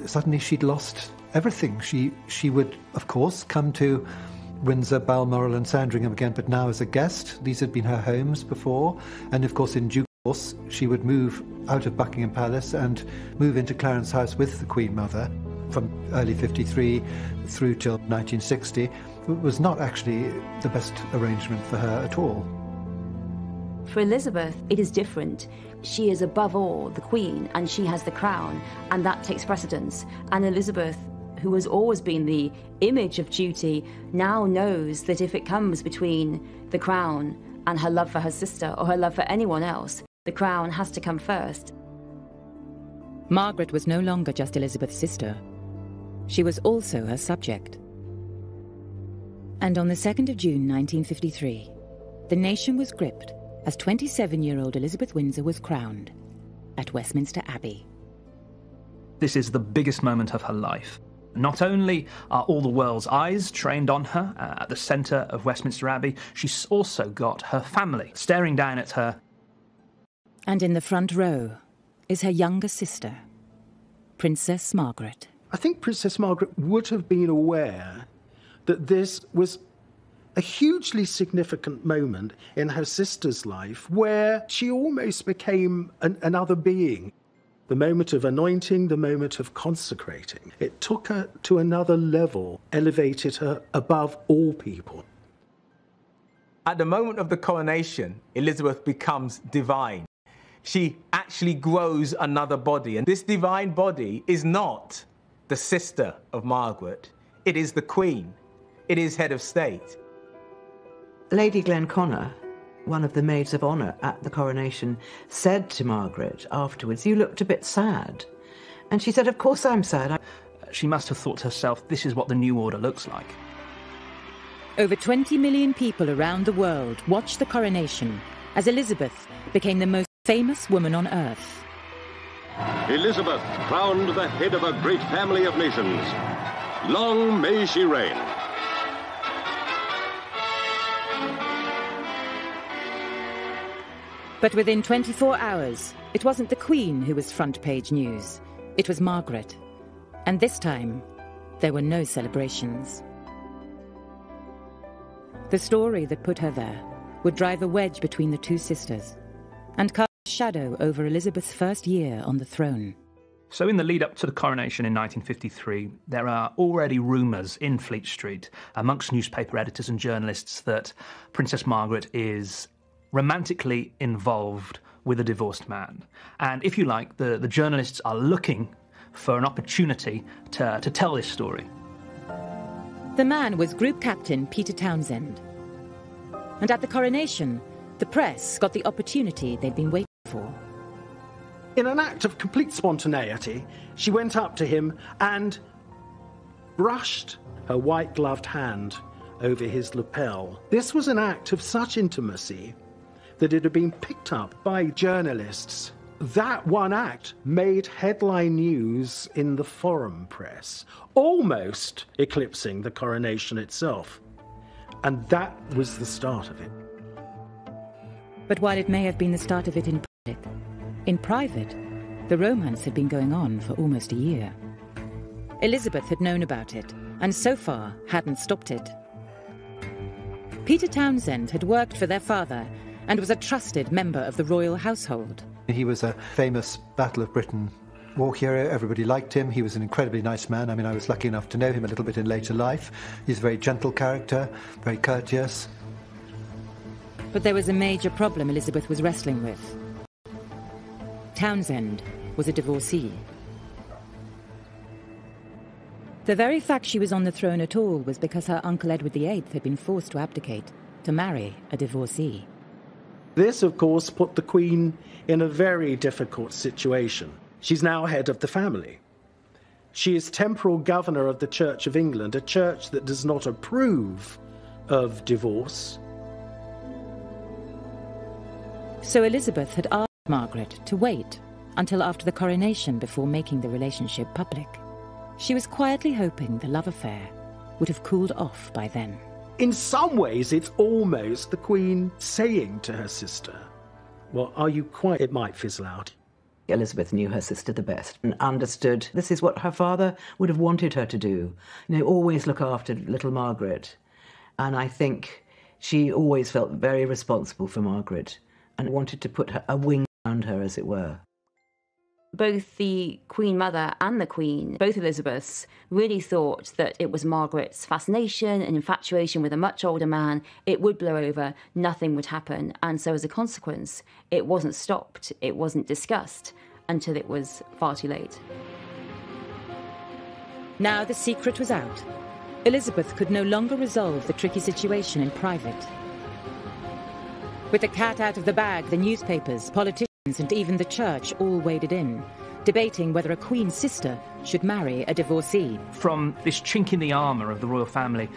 Suddenly she'd lost everything. She would, of course, come to Windsor, Balmoral and Sandringham again, but now as a guest. These had been her homes before. And of course, in due course, she would move out of Buckingham Palace and move into Clarence House with the Queen Mother from early 53 through till 1960. It was not actually the best arrangement for her at all. For Elizabeth, it is different. She is above all the Queen, and she has the crown, and that takes precedence. And Elizabeth, who has always been the image of duty, now knows that if it comes between the crown and her love for her sister or her love for anyone else, the crown has to come first. Margaret was no longer just Elizabeth's sister. She was also her subject. And on the 2nd of June 1953, the nation was gripped as 27-year-old Elizabeth Windsor was crowned at Westminster Abbey. This is the biggest moment of her life. Not only are all the world's eyes trained on her at the centre of Westminster Abbey, she's also got her family staring down at her And in the front row is her younger sister, Princess Margaret. I think Princess Margaret would have been aware that this was a hugely significant moment in her sister's life where she almost became another being. The moment of anointing, the moment of consecrating. It took her to another level, elevated her above all people. At the moment of the coronation, Elizabeth becomes divine. She actually grows another body, and this divine body is not the sister of Margaret. It is the Queen. It is head of state. Lady Glenconner, one of the maids of honour at the coronation, said to Margaret afterwards, "You looked a bit sad." And she said, "Of course I'm sad." She must have thought to herself, this is what the new order looks like. Over 20 million people around the world watched the coronation as Elizabeth became the most famous woman on earth. Elizabeth, crowned the head of a great family of nations. Long may she reign. But within 24 hours, it wasn't the Queen who was front-page news. It was Margaret. And this time, there were no celebrations. The story that put her there would drive a wedge between the two sisters and cast a shadow over Elizabeth's first year on the throne. So in the lead-up to the coronation in 1953, there are already rumours in Fleet Street amongst newspaper editors and journalists that Princess Margaret is romantically involved with a divorced man. And if you like, the journalists are looking for an opportunity to tell this story. The man was Group Captain Peter Townsend. And at the coronation, the press got the opportunity they'd been waiting for. In an act of complete spontaneity, she went up to him and brushed her white-gloved hand over his lapel. This was an act of such intimacy that it had been picked up by journalists. That one act made headline news in the foreign press, almost eclipsing the coronation itself. And that was the start of it. But while it may have been the start of it in private, the romance had been going on for almost a year. Elizabeth had known about it, and so far hadn't stopped it. Peter Townsend had worked for their father and was a trusted member of the royal household. He was a famous Battle of Britain war hero. Everybody liked him. He was an incredibly nice man. I mean, I was lucky enough to know him a little bit in later life. He's a very gentle character, very courteous. But there was a major problem Elizabeth was wrestling with. Townsend was a divorcee. The very fact she was on the throne at all was because her uncle Edward VIII had been forced to abdicate to marry a divorcee. This, of course, put the Queen in a very difficult situation. She's now head of the family. She is temporal governor of the Church of England, a church that does not approve of divorce. So Elizabeth had asked Margaret to wait until after the coronation before making the relationship public. She was quietly hoping the love affair would have cooled off by then. In some ways, it's almost the Queen saying to her sister, well, are you quite... It might fizzle out. Elizabeth knew her sister the best and understood this is what her father would have wanted her to do. You know, always look after little Margaret. And I think she always felt very responsible for Margaret and wanted to put a wing around her, as it were. Both the Queen Mother and the Queen, both Elizabeths, really thought that it was Margaret's fascination and infatuation with a much older man. It would blow over, nothing would happen. And so as a consequence, it wasn't stopped, it wasn't discussed until it was far too late. Now the secret was out. Elizabeth could no longer resolve the tricky situation in private. With the cat out of the bag, the newspapers, politicians, and even the church all waded in, debating whether a Queen's sister should marry a divorcee. From this chink in the armour of the royal family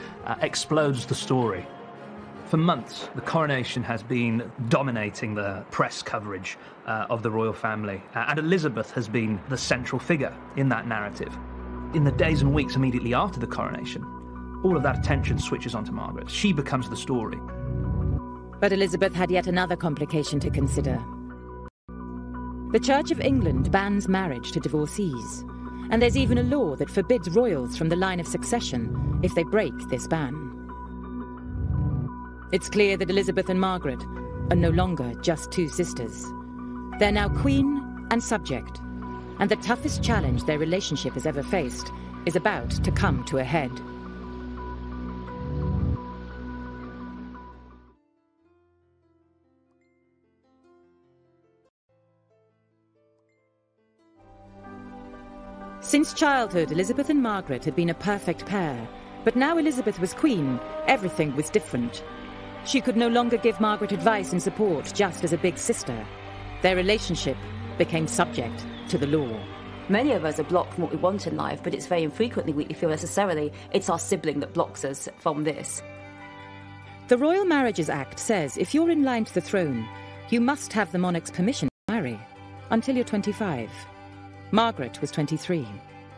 explodes the story. For months, the coronation has been dominating the press coverage of the royal family, and Elizabeth has been the central figure in that narrative. In the days and weeks immediately after the coronation, all of that attention switches onto Margaret. She becomes the story. But Elizabeth had yet another complication to consider. The Church of England bans marriage to divorcees, and there's even a law that forbids royals from the line of succession if they break this ban. It's clear that Elizabeth and Margaret are no longer just two sisters. They're now queen and subject, and the toughest challenge their relationship has ever faced is about to come to a head. Since childhood, Elizabeth and Margaret had been a perfect pair, but now Elizabeth was queen, everything was different. She could no longer give Margaret advice and support just as a big sister. Their relationship became subject to the law. Many of us are blocked from what we want in life, but it's very infrequently we feel necessarily it's our sibling that blocks us from this. The Royal Marriages Act says if you're in line to the throne, you must have the monarch's permission to marry, until you're 25. Margaret was 23.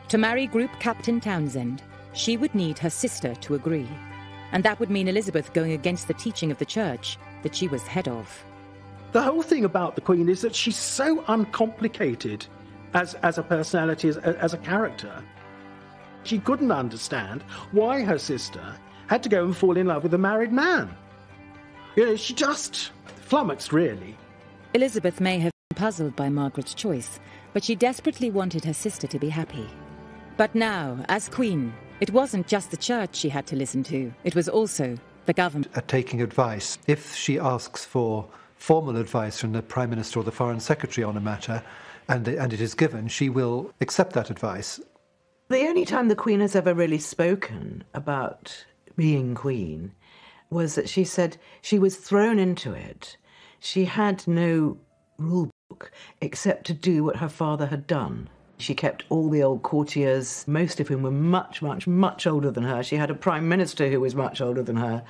To marry Group Captain Townsend, she would need her sister to agree, and that would mean Elizabeth going against the teaching of the church that she was head of. The whole thing about the Queen is that she's so uncomplicated as a personality, as a character. She couldn't understand why her sister had to go and fall in love with a married man. You know, she just flummoxed, really. Elizabeth may have been puzzled by Margaret's choice, but she desperately wanted her sister to be happy. But now, as Queen, it wasn't just the church she had to listen to, it was also the government. Taking advice. If she asks for formal advice from the Prime Minister or the Foreign Secretary on a matter, and it is given, she will accept that advice. The only time the Queen has ever really spoken about being Queen was that she said she was thrown into it. She had no rule book except to do what her father had done. She kept all the old courtiers, most of whom were much, much, much older than her. She had a Prime Minister who was much older than her.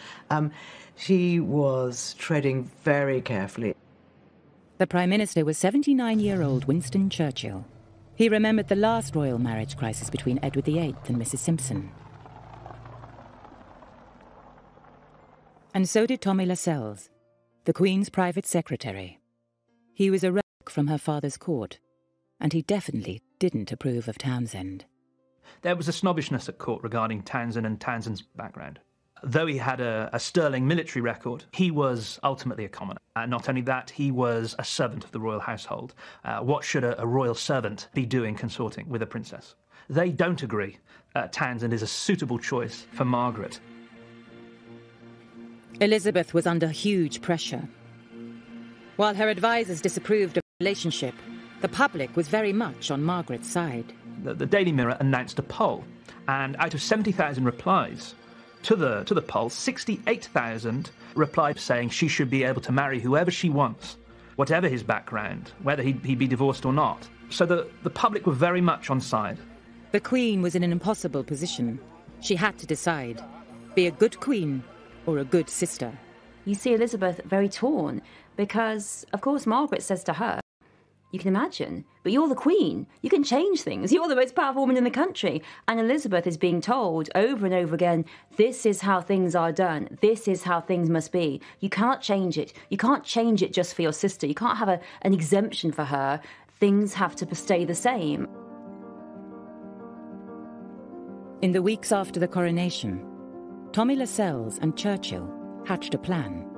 She was treading very carefully. The Prime Minister was 79-year-old Winston Churchill. He remembered the last royal marriage crisis between Edward VIII and Mrs. Simpson. And so did Tommy Lascelles, the Queen's private secretary. He was a relic from her father's court, and he definitely didn't approve of Townsend. There was a snobbishness at court regarding Townsend and Townsend's background. Though he had a sterling military record, he was ultimately a commoner. Not only that, he was a servant of the royal household. What should a royal servant be doing consorting with a princess? They don't agree. Townsend is a suitable choice for Margaret. Elizabeth was under huge pressure. While her advisors disapproved of the relationship, the public was very much on Margaret's side. The Daily Mirror announced a poll, and out of 70,000 replies to the poll, 68,000 replied saying she should be able to marry whoever she wants, whatever his background, whether he'd be divorced or not. So the public were very much on side. The Queen was in an impossible position. She had to decide, be a good queen or a good sister. You see Elizabeth very torn, because, of course, Margaret says to her, you can imagine, but you're the Queen. You can change things. You're the most powerful woman in the country. And Elizabeth is being told over and over again, this is how things are done. This is how things must be. You cannot change it. You can't change it just for your sister. You can't have an exemption for her. Things have to stay the same. In the weeks after the coronation, Tommy Lascelles and Churchill hatched a plan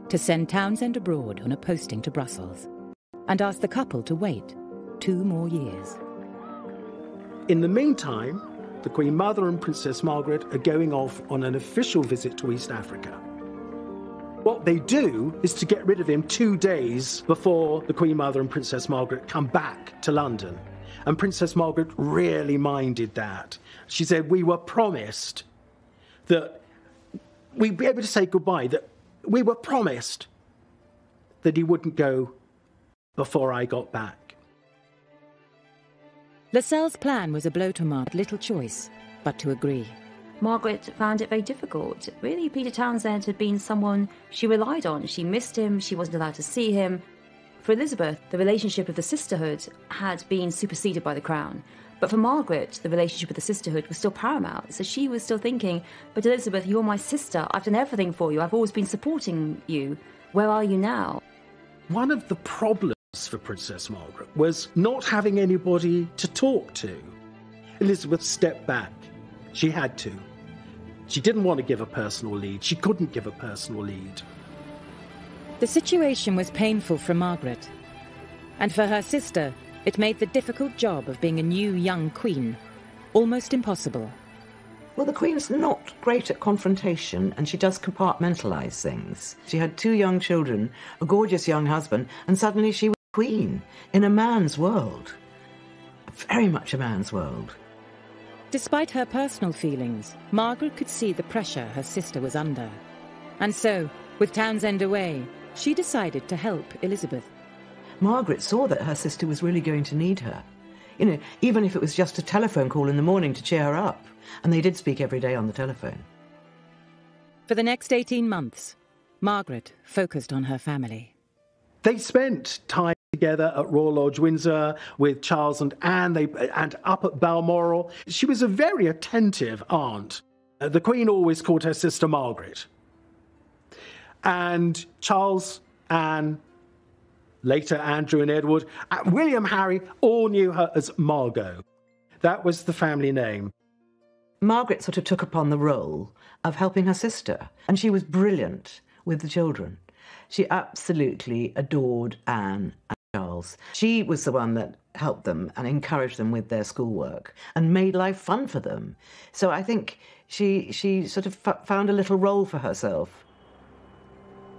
to send Townsend abroad on a posting to Brussels and ask the couple to wait 2 more years. In the meantime, the Queen Mother and Princess Margaret are going off on an official visit to East Africa. What they do is to get rid of him 2 days before the Queen Mother and Princess Margaret come back to London. And Princess Margaret really minded that. She said, we were promised that we'd be able to say goodbye, that we were promised that he wouldn't go before I got back. Lascelles' plan was a blow to Margaret, little choice but to agree. Margaret found it very difficult. Really, Peter Townsend had been someone she relied on. She missed him, she wasn't allowed to see him. For Elizabeth, the relationship of the sisterhood had been superseded by the crown. But for Margaret, the relationship with the sisterhood was still paramount. So she was still thinking, but Elizabeth, you're my sister. I've done everything for you. I've always been supporting you. Where are you now? One of the problems for Princess Margaret was not having anybody to talk to. Elizabeth stepped back. She had to. She didn't want to give a personal lead. She couldn't give a personal lead. The situation was painful for Margaret. And for her sister, it made the difficult job of being a new young queen almost impossible. Well, the Queen's not great at confrontation, and she does compartmentalise things. She had 2 young children, a gorgeous young husband, and suddenly she was queen in a man's world. Very much a man's world. Despite her personal feelings, Margaret could see the pressure her sister was under. And so, with Townsend away, she decided to help Elizabeth. Margaret saw that her sister was really going to need her. You know, even if it was just a telephone call in the morning to cheer her up. And they did speak every day on the telephone. For the next 18 months, Margaret focused on her family. They spent time together at Royal Lodge, Windsor, with Charles and Anne, and up at Balmoral. She was a very attentive aunt. The Queen always called her sister Margaret. And Charles, Anne, later Andrew and Edward, William, Harry, all knew her as Margot. That was the family name. Margaret sort of took upon the role of helping her sister, and she was brilliant with the children. She absolutely adored Anne and Charles. She was the one that helped them and encouraged them with their schoolwork and made life fun for them. So I think she sort of found a little role for herself.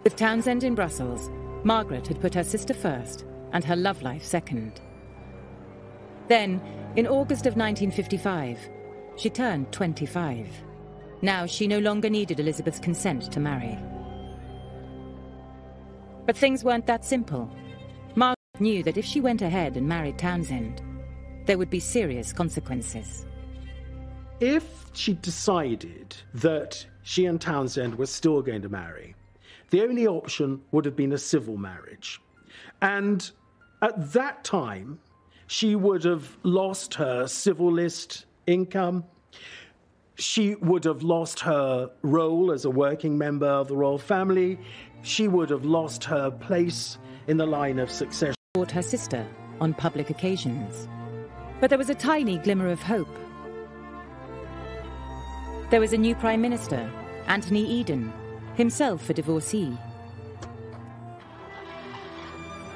With Townsend in Brussels, Margaret had put her sister first and her love life second. Then, in August of 1955, she turned 25. Now she no longer needed Elizabeth's consent to marry. But things weren't that simple. Margaret knew that if she went ahead and married Townsend, there would be serious consequences. If she decided that she and Townsend were still going to marry, the only option would have been a civil marriage. And at that time, she would have lost her civil list income. She would have lost her role as a working member of the royal family. She would have lost her place in the line of succession. Her sister on public occasions. But there was a tiny glimmer of hope. There was a new Prime Minister, Anthony Eden, himself a divorcee.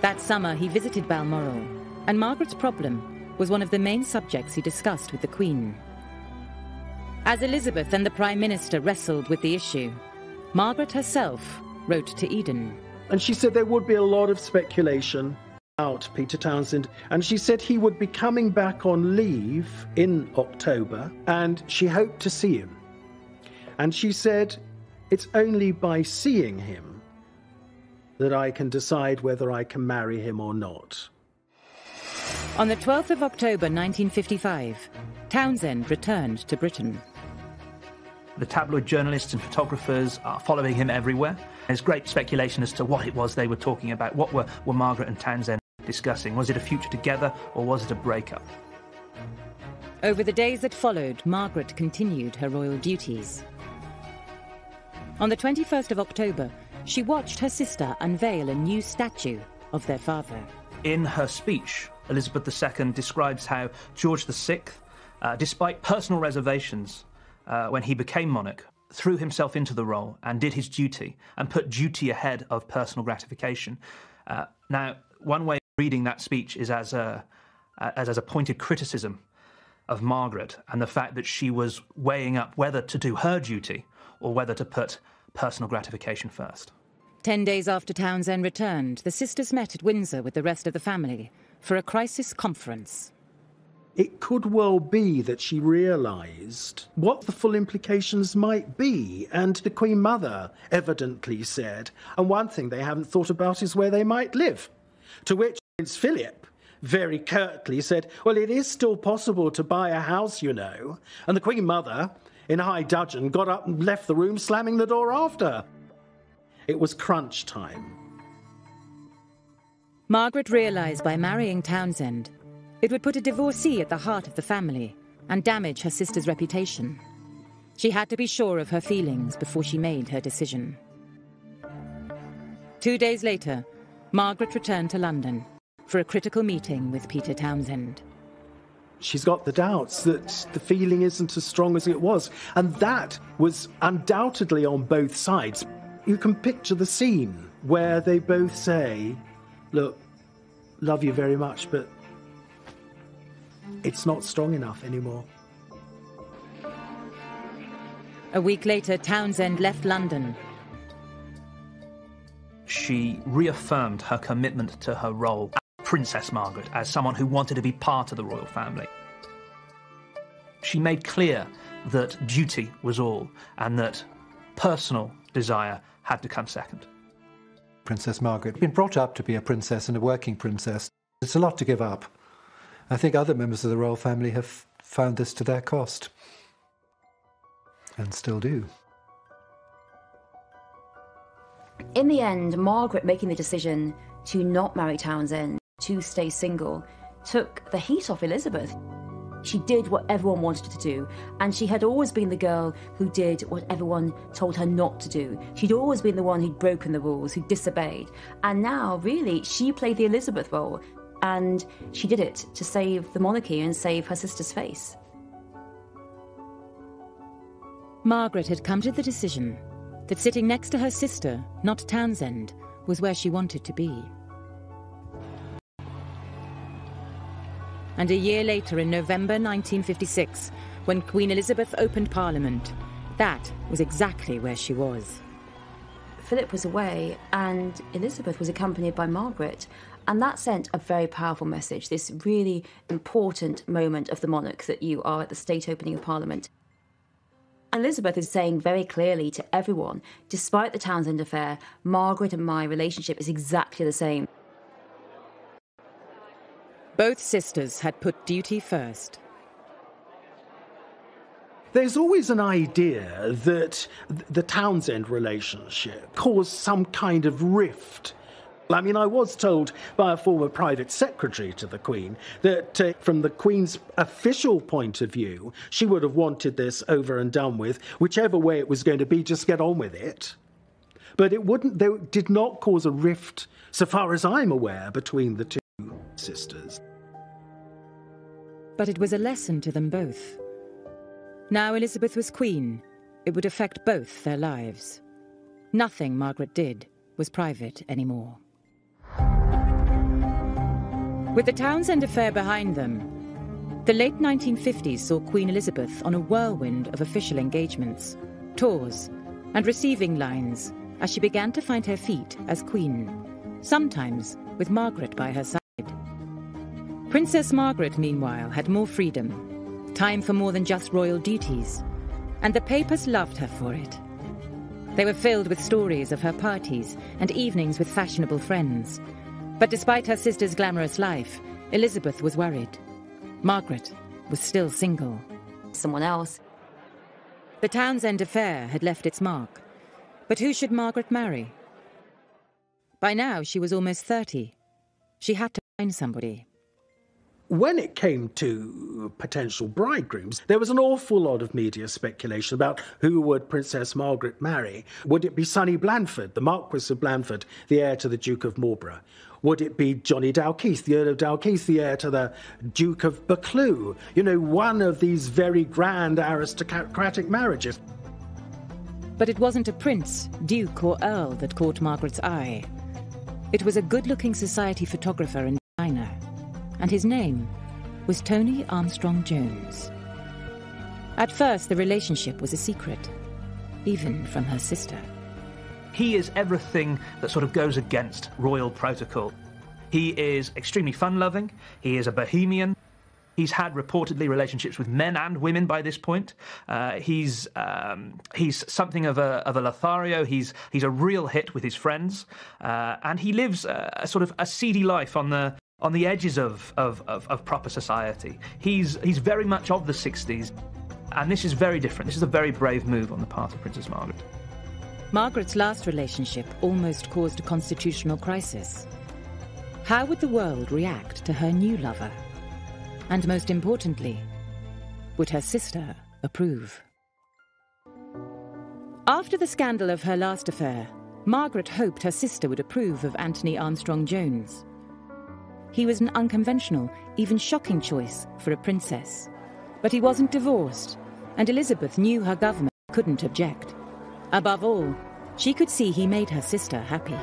That summer he visited Balmoral, and Margaret's problem was one of the main subjects he discussed with the Queen. As Elizabeth and the Prime Minister wrestled with the issue, Margaret herself wrote to Eden. And she said there would be a lot of speculation about Peter Townsend, and she said he would be coming back on leave in October, and she hoped to see him. And she said, it's only by seeing him that I can decide whether I can marry him or not. On the 12th of October 1955, Townsend returned to Britain. The tabloid journalists and photographers are following him everywhere. There's great speculation as to what it was they were talking about. What were Margaret and Townsend discussing? Was it a future together, or was it a breakup? Over the days that followed, Margaret continued her royal duties. On the 21st of October, she watched her sister unveil a new statue of their father. In her speech, Elizabeth II describes how George VI, despite personal reservations, when he became monarch, threw himself into the role and did his duty and put duty ahead of personal gratification. Now, one way of reading that speech is as a pointed criticism of Margaret and the fact that she was weighing up whether to do her duty or whether to put personal gratification first. 10 days after Townsend returned, the sisters met at Windsor with the rest of the family for a crisis conference. It could well be that she realised what the full implications might be, and the Queen Mother evidently said, and one thing they haven't thought about is where they might live. To which Prince Philip very curtly said, well, it is still possible to buy a house, you know. And the Queen Mother, in high dudgeon, got up and left the room, slamming the door after her. It was crunch time. Margaret realised by marrying Townsend, it would put a divorcee at the heart of the family and damage her sister's reputation. She had to be sure of her feelings before she made her decision. 2 days later, Margaret returned to London for a critical meeting with Peter Townsend. She's got the doubts that the feeling isn't as strong as it was, and that was undoubtedly on both sides. You can picture the scene where they both say, look, love you very much, but it's not strong enough anymore. A week later, Townsend left London. She reaffirmed her commitment to her role as Princess Margaret, as someone who wanted to be part of the royal family. She made clear that duty was all, and that personal desire had to come second. Princess Margaret had been brought up to be a princess and a working princess. It's a lot to give up. I think other members of the royal family have found this to their cost. And still do. In the end, Margaret making the decision to not marry Townsend, to stay single, took the heat off Elizabeth. She did what everyone wanted her to do, and she had always been the girl who did what everyone told her not to do. She'd always been the one who'd broken the rules, who disobeyed. And now, really, she played the Elizabeth role, and she did it to save the monarchy and save her sister's face. Margaret had come to the decision that sitting next to her sister, not Townsend, was where she wanted to be. And a year later, in November 1956, when Queen Elizabeth opened Parliament, that was exactly where she was. Philip was away, and Elizabeth was accompanied by Margaret, and that sent a very powerful message, this really important moment of the monarch, that you are at the state opening of Parliament. Elizabeth is saying very clearly to everyone, despite the Townsend affair, Margaret and my relationship is exactly the same. Both sisters had put duty first. There's always an idea that the Townsend relationship caused some kind of rift. I mean, I was told by a former private secretary to the Queen that from the Queen's official point of view, she would have wanted this over and done with, whichever way it was going to be, just get on with it. But it did not cause a rift, so far as I'm aware, between the two sisters. But it was a lesson to them both. Now Elizabeth was Queen. It would affect both their lives. Nothing Margaret did was private anymore. With the Townsend affair behind them, the late 1950s saw Queen Elizabeth on a whirlwind of official engagements, tours, and receiving lines as she began to find her feet as Queen, sometimes with Margaret by her side. Princess Margaret, meanwhile, had more freedom, time for more than just royal duties, and the papers loved her for it. They were filled with stories of her parties and evenings with fashionable friends. But despite her sister's glamorous life, Elizabeth was worried. Margaret was still single. Someone else. The Townsend affair had left its mark. But who should Margaret marry? By now, she was almost 30. She had to find somebody. When it came to potential bridegrooms, there was an awful lot of media speculation about who would Princess Margaret marry. Would it be Sonny Blandford, the Marquis of Blandford, the heir to the Duke of Marlborough? Would it be Johnny Dalkeith, the Earl of Dalkeith, the heir to the Duke of Buccleuch? You know, one of these very grand aristocratic marriages. But it wasn't a prince, duke or earl that caught Margaret's eye. It was a good-looking society photographer and designer. And his name was Tony Armstrong-Jones. At first, the relationship was a secret, even from her sister. He is everything that sort of goes against royal protocol. He is extremely fun-loving. He is a bohemian. He's had reportedly relationships with men and women by this point. He's something of a Lothario. He's a real hit with his friends, and he lives a sort of a seedy life on the edges of proper society. He's very much of the 60s, and this is very different. This is a very brave move on the part of Princess Margaret. Margaret's last relationship almost caused a constitutional crisis. How would the world react to her new lover? And most importantly, would her sister approve? After the scandal of her last affair, Margaret hoped her sister would approve of Anthony Armstrong-Jones. He was an unconventional, even shocking choice for a princess. But he wasn't divorced, and Elizabeth knew her government couldn't object. Above all, she could see he made her sister happy.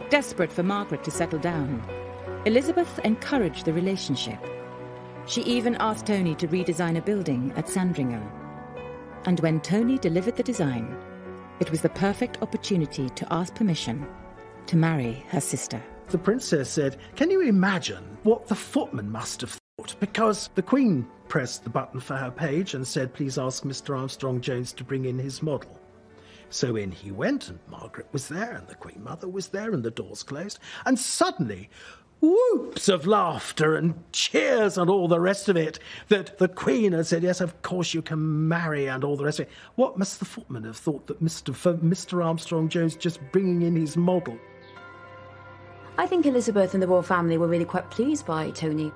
Desperate for Margaret to settle down, Elizabeth encouraged the relationship. She even asked Tony to redesign a building at Sandringham. And when Tony delivered the design, it was the perfect opportunity to ask permission to marry her sister. The princess said, "Can you imagine what the footman must have thought?" Because the Queen pressed the button for her page and said, "Please ask Mr. Armstrong-Jones to bring in his model." So in he went, and Margaret was there, and the Queen Mother was there, and the doors closed, and suddenly, whoops of laughter and cheers and all the rest of it, that the Queen had said, "Yes, of course you can marry," and all the rest of it. What must the footman have thought that Mr. Armstrong-Jones just bringing in his model? I think Elizabeth and the royal family were really quite pleased by Tony.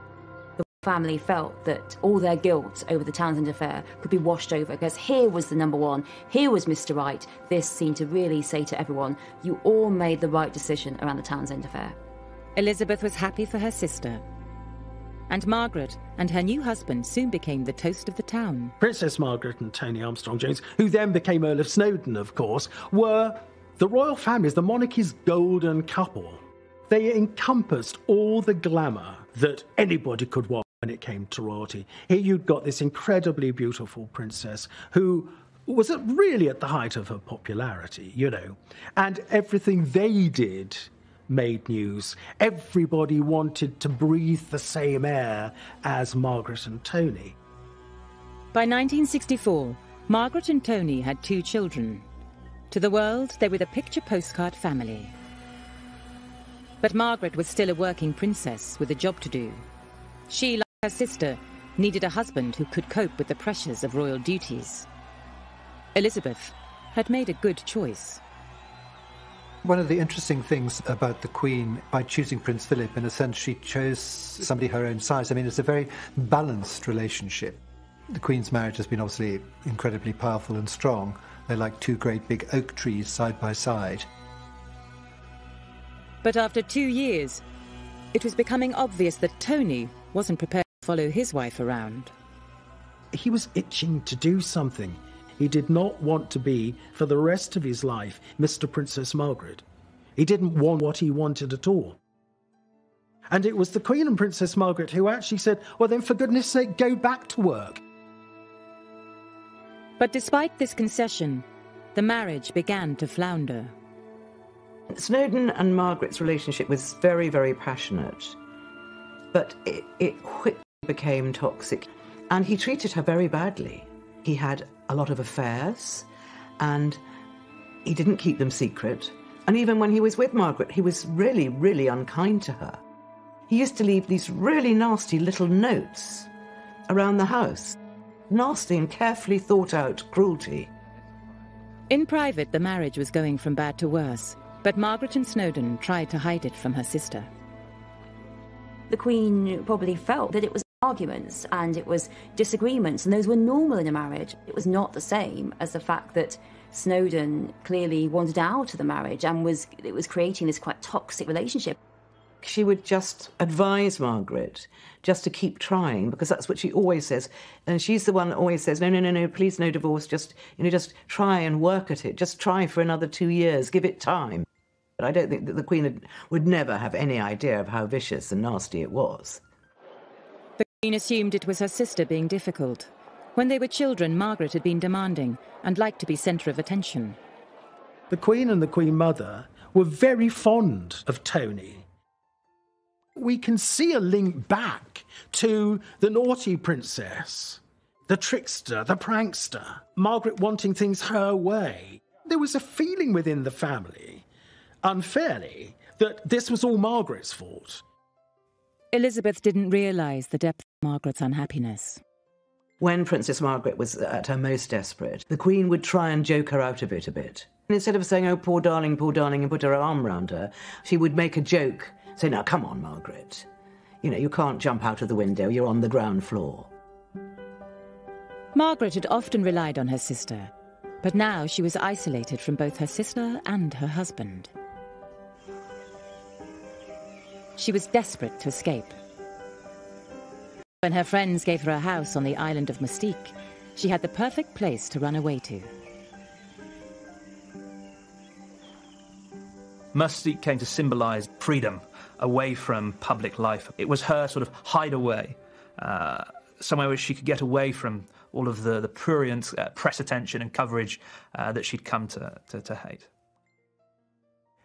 The family felt that all their guilt over the Townsend affair could be washed over, because here was the number one, here was Mr. Right. This seemed to really say to everyone, you all made the right decision around the Townsend affair. Elizabeth was happy for her sister. And Margaret and her new husband soon became the toast of the town. Princess Margaret and Tony Armstrong-Jones, who then became Earl of Snowdon, of course, were the royal family's, the monarchy's golden couple. They encompassed all the glamour that anybody could want when it came to royalty. Here you'd got this incredibly beautiful princess who was really at the height of her popularity, you know, and everything they did made news. Everybody wanted to breathe the same air as Margaret and Tony. By 1964, Margaret and Tony had 2 children. To the world, they were the picture postcard family. But Margaret was still a working princess with a job to do. She, like her sister, needed a husband who could cope with the pressures of royal duties. Elizabeth had made a good choice. One of the interesting things about the Queen, by choosing Prince Philip, in a sense, she chose somebody her own size. I mean, it's a very balanced relationship. The Queen's marriage has been obviously incredibly powerful and strong. They're like 2 great big oak trees side by side. But after 2 years, it was becoming obvious that Tony wasn't prepared to follow his wife around. He was itching to do something. He did not want to be, for the rest of his life, Mr. Princess Margaret. He didn't want what he wanted at all. And it was the Queen and Princess Margaret who actually said, well, then for goodness sake, go back to work. But despite this concession, the marriage began to flounder. Snowdon and Margaret's relationship was very, very passionate, but it quickly became toxic, and he treated her very badly. He had a lot of affairs, and he didn't keep them secret, and even when he was with Margaret, he was really, really unkind to her. He used to leave these really nasty little notes around the house. Nasty and carefully thought out cruelty. In private, the marriage was going from bad to worse, but Margaret and Snowdon tried to hide it from her sister. The Queen probably felt that it was arguments and it was disagreements, and those were normal in a marriage. It was not the same as the fact that Snowdon clearly wanted out of the marriage and it was creating this quite toxic relationship. She would just advise Margaret just to keep trying, because that's what she always says. And she's the one that always says, no, please, no divorce, just try and work at it. Just try for another 2 years, give it time. But I don't think that the Queen would never have any idea of how vicious and nasty it was. The Queen assumed it was her sister being difficult. When they were children, Margaret had been demanding and liked to be centre of attention. The Queen and the Queen Mother were very fond of Tony. We can see a link back to the naughty princess, the trickster, the prankster, Margaret wanting things her way. There was a feeling within the family, unfairly, that this was all Margaret's fault. Elizabeth didn't realise the depth of Margaret's unhappiness. When Princess Margaret was at her most desperate, the Queen would try and joke her out of it a bit. And instead of saying, oh, poor darling, and put her arm round her, she would make a joke. Say, now, come on, Margaret. You can't jump out of the window. You're on the ground floor. Margaret had often relied on her sister, But now she was isolated from both her sister and her husband. She was desperate to escape. When her friends gave her a house on the island of Mystique, she had the perfect place to run away to. Mystique came to symbolise freedom away from public life. It was her sort of hideaway, somewhere where she could get away from all of the prurient press attention and coverage that she'd come to hate.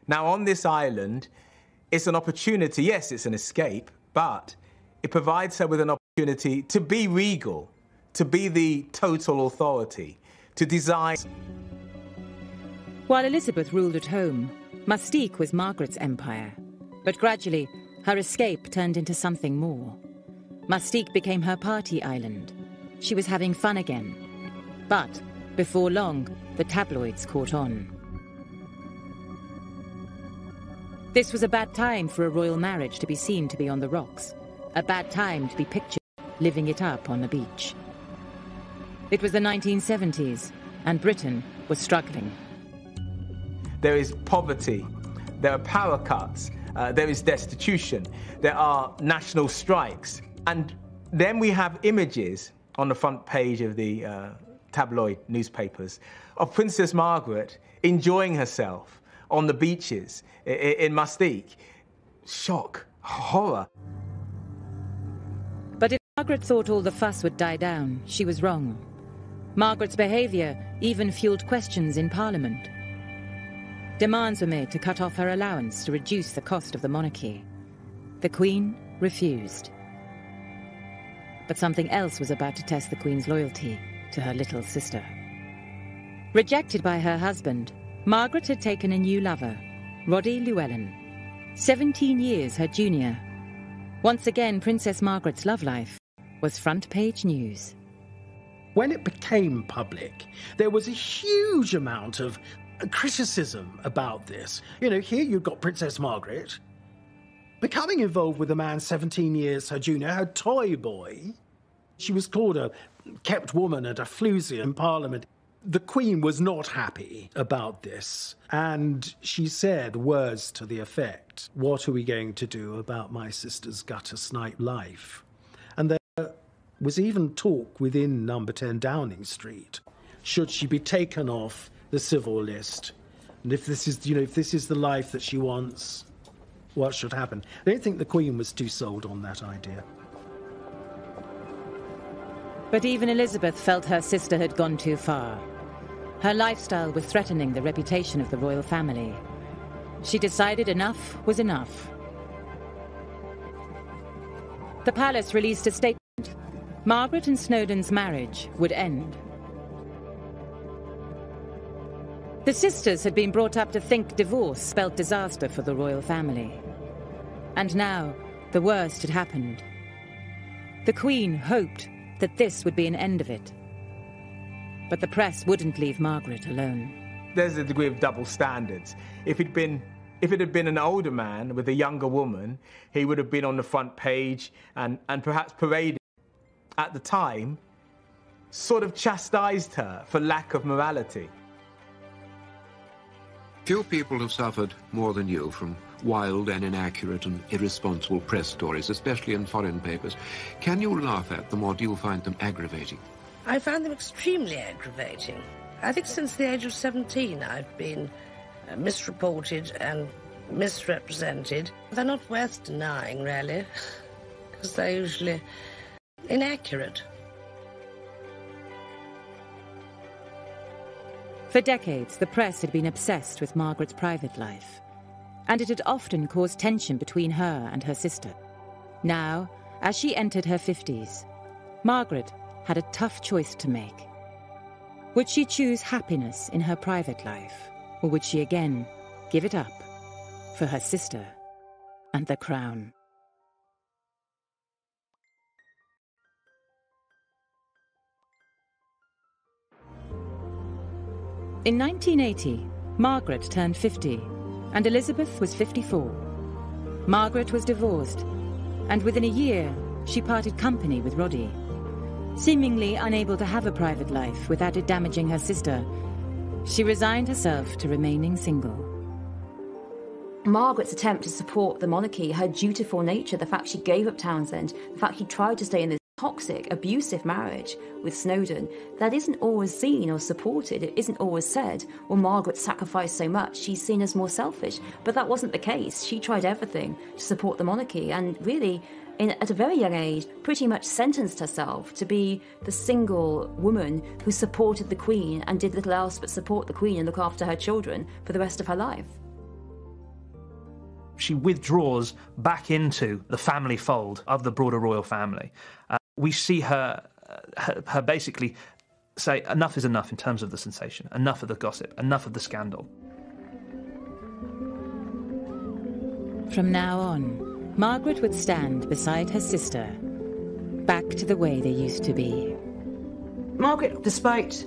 Now, on this island, it's an opportunity. Yes, it's an escape, but it provides her with an opportunity to be regal, to be the total authority, to design. While Elizabeth ruled at home, Mystique was Margaret's empire. But gradually, her escape turned into something more. Mystique became her party island. She was having fun again. But, before long, the tabloids caught on. This was a bad time for a royal marriage to be seen to be on the rocks. A bad time to be pictured living it up on the beach. It was the 1970s, and Britain was struggling. There is poverty, there are power cuts, there is destitution, there are national strikes. And then we have images on the front page of the tabloid newspapers of Princess Margaret enjoying herself on the beaches in Mystique. Shock, horror. But if Margaret thought all the fuss would die down, she was wrong. Margaret's behaviour even fueled questions in Parliament. Demands were made to cut off her allowance to reduce the cost of the monarchy. The Queen refused. But something else was about to test the Queen's loyalty to her little sister. Rejected by her husband, Margaret had taken a new lover, Roddy Llewellyn, 17 years her junior. Once again, Princess Margaret's love life was front-page news. When it became public, there was a huge amount of criticism about this. You know, here you've got Princess Margaret becoming involved with a man 17 years her junior, her toy boy. She was called a kept woman and a floozy in Parliament. The Queen was not happy about this, and she said words to the effect, "What are we going to do about my sister's gutter snipe life?" And there was even talk within number 10 Downing Street. Should she be taken off the civil list? And if this is, if this is the life that she wants, what should happen? I don't think the Queen was too sold on that idea. But even Elizabeth felt her sister had gone too far. Her lifestyle was threatening the reputation of the royal family. She decided enough was enough. The palace released a statement. Margaret and Snowdon's marriage would end. The sisters had been brought up to think divorce spelled disaster for the royal family. And now, the worst had happened. The Queen hoped that this would be an end of it. But the press wouldn't leave Margaret alone. There's a degree of double standards. If it had been an older man with a younger woman, he would have been on the front page and perhaps paraded. At the time, sort of chastised her for lack of morality. Few people have suffered more than you from wild and inaccurate and irresponsible press stories, especially in foreign papers. Can you laugh at them, or do you find them aggravating? I find them extremely aggravating. I think since the age of 17 I've been misreported and misrepresented. They're not worth denying, really, because they're usually inaccurate. For decades, the press had been obsessed with Margaret's private life, and it had often caused tension between her and her sister. Now, as she entered her 50s, Margaret had a tough choice to make. Would she choose happiness in her private life, or would she again give it up for her sister and the crown? In 1980, Margaret turned 50, and Elizabeth was 54. Margaret was divorced, and within a year, she parted company with Roddy. Seemingly unable to have a private life without it damaging her sister, She resigned herself to remaining single. Margaret's attempt to support the monarchy, her dutiful nature, the fact she gave up Townsend, the fact she tried to stay in this toxic, abusive marriage with Snowdon, that isn't always seen or supported. It isn't always said, well, Margaret sacrificed so much, she's seen as more selfish. But that wasn't the case. She tried everything to support the monarchy and really, at a very young age, pretty much sentenced herself to be the single woman who supported the Queen and did little else but support the Queen and look after her children for the rest of her life. She withdraws back into the family fold of the broader royal family. We see her basically say enough is enough in terms of the sensation, enough of the gossip, enough of the scandal. From now on, Margaret would stand beside her sister, back to the way they used to be. Margaret, despite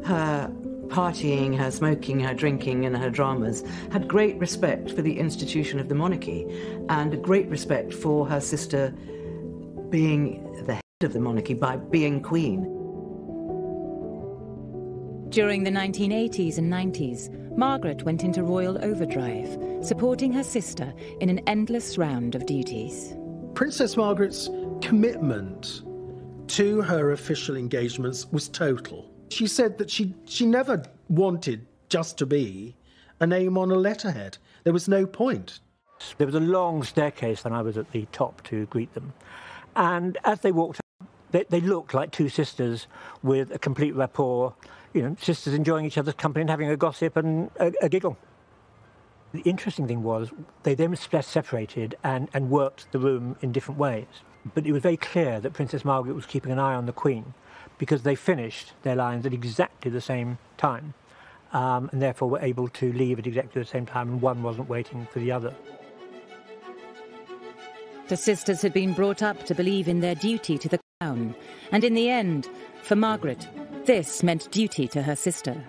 her partying, her smoking, her drinking and her dramas, had great respect for the institution of the monarchy and great respect for her sister being the head of the monarchy by being queen. During the 1980s and 90s, Margaret went into royal overdrive, supporting her sister in an endless round of duties. Princess Margaret's commitment to her official engagements was total. She said that she never wanted just to be a name on a letterhead. There was no point. There was a long staircase when I was at the top to greet them. And as they walked up, they looked like two sisters with a complete rapport, you know, sisters enjoying each other's company and having a gossip and a giggle. The interesting thing was they then separated and worked the room in different ways. But it was very clear that Princess Margaret was keeping an eye on the Queen, because they finished their lines at exactly the same time, and therefore were able to leave at exactly the same time, and one wasn't waiting for the other. The sisters had been brought up to believe in their duty to the crown, and in the end, for Margaret, this meant duty to her sister.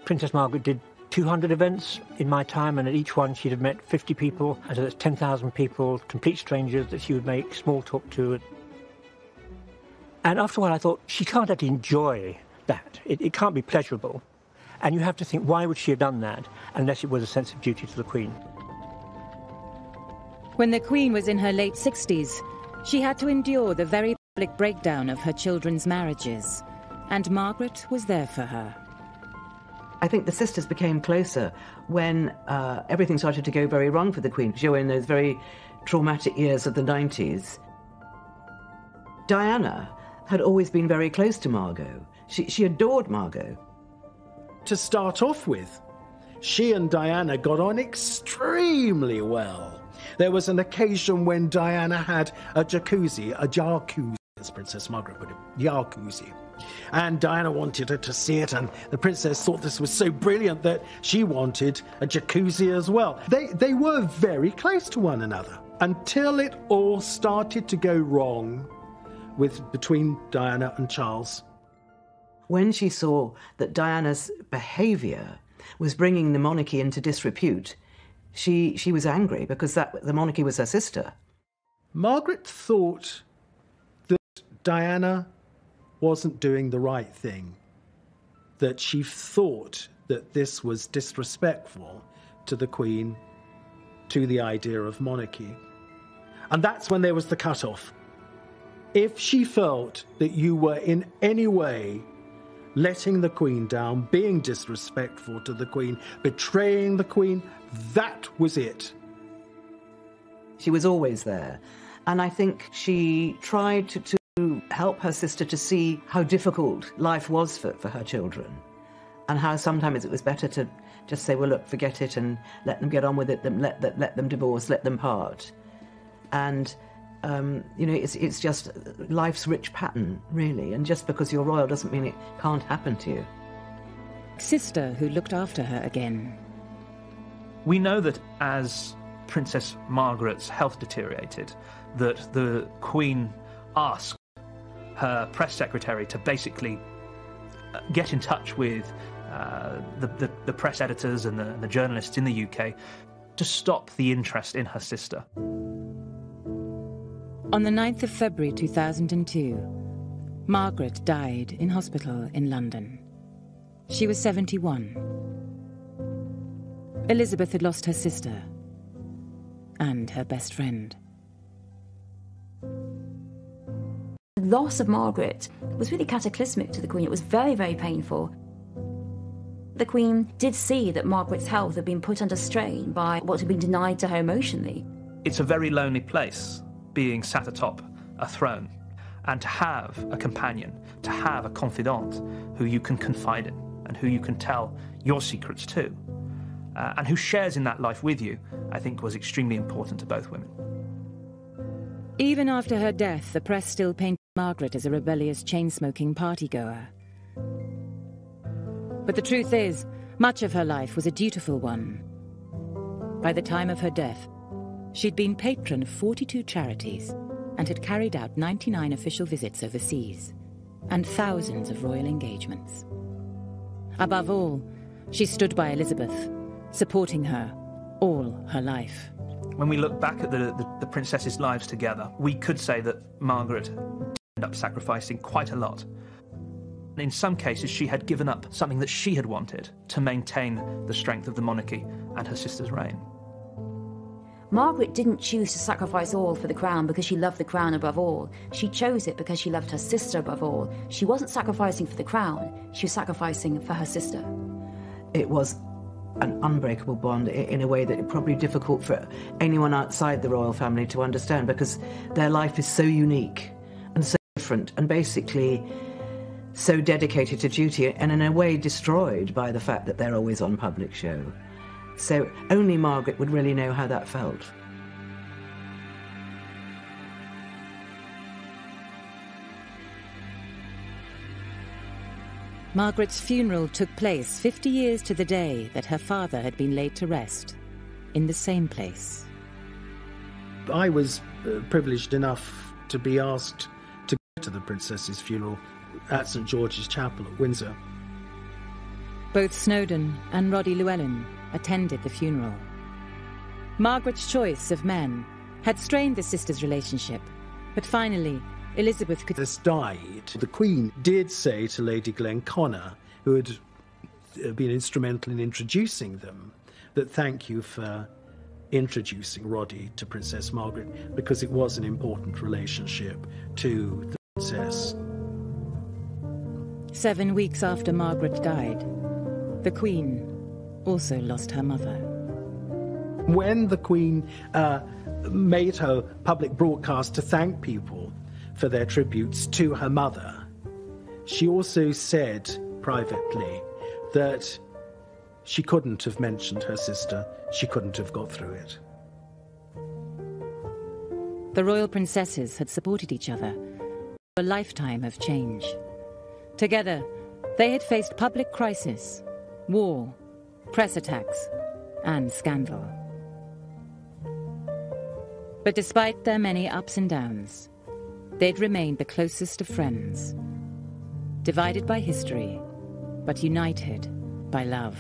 Princess Margaret did 200 events in my time, and at each one she'd have met 50 people, and so that's 10,000 people, complete strangers that she would make small talk to. And after a while I thought, she can't actually enjoy that. It can't be pleasurable. And you have to think, why would she have done that unless it was a sense of duty to the Queen? When the Queen was in her late 60s, she had to endure the very public breakdown of her children's marriages. And Margaret was there for her. I think the sisters became closer when everything started to go very wrong for the Queen. She was in those very traumatic years of the 90s. Diana had always been very close to Margot. She adored Margot. To start off with, she and Diana got on extremely well. There was an occasion when Diana had a jacuzzi, as Princess Margaret put it, jacuzzi. And Diana wanted her to see it, and the princess thought this was so brilliant that she wanted a jacuzzi as well. They were very close to one another until it all started to go wrong between Diana and Charles. When she saw that Diana's behaviour was bringing the monarchy into disrepute, she was angry because the monarchy was her sister. Margaret thought that Diana wasn't doing the right thing, that she thought that this was disrespectful to the Queen, to the idea of monarchy. And that's when there was the cut-off. If she felt that you were in any way letting the Queen down, being disrespectful to the Queen, betraying the Queen, that was it. She was always there. And I think she tried to help her sister to see how difficult life was for her children, and how sometimes it was better to just say, well, look, forget it and let them get on with it, let them divorce, let them part. And you know, it's just life's rich pattern, really, and just because you're royal doesn't mean it can't happen to you. Sister who looked after her again. We know that as Princess Margaret's health deteriorated, that the Queen asked her press secretary to basically get in touch with the press editors and the journalists in the UK to stop the interest in her sister. On the 9th of February 2002, Margaret died in hospital in London. She was 71. Elizabeth had lost her sister and her best friend. The loss of Margaret was really cataclysmic to the Queen. It was very, very painful. The Queen did see that Margaret's health had been put under strain by what had been denied to her emotionally. It's a very lonely place, being sat atop a throne, and to have a companion, to have a confidant who you can confide in and who you can tell your secrets to, and who shares in that life with you, I think was extremely important to both women. Even after her death, the press still painted Margaret as a rebellious, chain-smoking partygoer. But the truth is, much of her life was a dutiful one. By the time of her death, she'd been patron of 42 charities and had carried out 99 official visits overseas and thousands of royal engagements. Above all, she stood by Elizabeth, supporting her all her life. When we look back at the princesses' lives together, we could say that Margaret ended up sacrificing quite a lot. In some cases, she had given up something that she had wanted to maintain the strength of the monarchy and her sister's reign. Margaret didn't choose to sacrifice all for the crown because she loved the crown above all. She chose it because she loved her sister above all. She wasn't sacrificing for the crown, she was sacrificing for her sister. It was an unbreakable bond in a way that is probably difficult for anyone outside the royal family to understand, because their life is so unique and so different and basically so dedicated to duty and in a way destroyed by the fact that they're always on public show. So only Margaret would really know how that felt. Margaret's funeral took place 50 years to the day that her father had been laid to rest, in the same place. I was privileged enough to be asked to go to the princess's funeral at St George's Chapel at Windsor. Both Snowdon and Roddy Llewellyn attended the funeral. Margaret's choice of men had strained the sisters' relationship, but finally Elizabeth could... died. The Queen did say to Lady Glenconnor, who had been instrumental in introducing them, that thank you for introducing Roddy to Princess Margaret, because it was an important relationship to the princess. 7 weeks after Margaret died, the Queen also lost her mother. When the Queen made her public broadcast to thank people for their tributes to her mother, she also said privately that she couldn't have mentioned her sister, she couldn't have got through it. The royal princesses had supported each other for a lifetime of change. Together, they had faced public crisis, war, press attacks, and scandal. But despite their many ups and downs, they'd remained the closest of friends, divided by history, but united by love.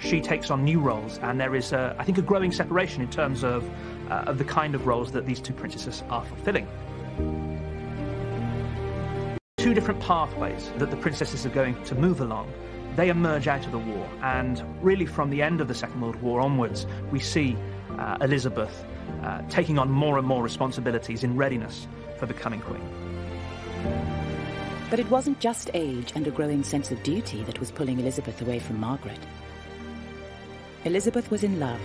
she takes on new roles, and there is, I think, a growing separation in terms of the kind of roles that these two princesses are fulfilling. Two different pathways that the princesses are going to move along. They emerge out of the war, and really from the end of the Second World War onwards, we see Elizabeth taking on more and more responsibilities in readiness for becoming queen. But it wasn't just age and a growing sense of duty that was pulling Elizabeth away from Margaret. Elizabeth was in love.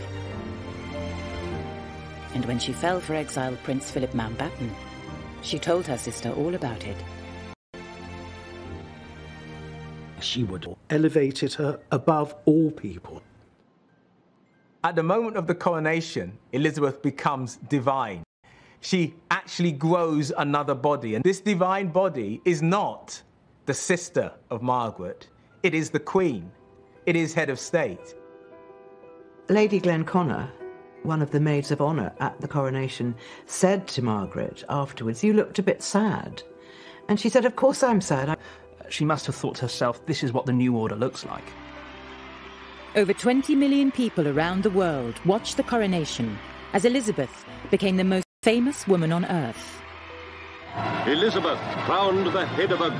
And when she fell for exiled Prince Philip Mountbatten, she told her sister all about it. She would have elevated her above all people. At the moment of the coronation, Elizabeth becomes divine. She actually grows another body, and this divine body is not the sister of Margaret. It is the Queen. It is head of state. Lady Glenconner, one of the maids of honour at the coronation, said to Margaret afterwards, "You looked a bit sad." And she said, "Of course I'm sad." She must have thought to herself, this is what the new order looks like. Over 20 million people around the world watched the coronation as Elizabeth became the most famous woman on earth. Elizabeth crowned the head of a great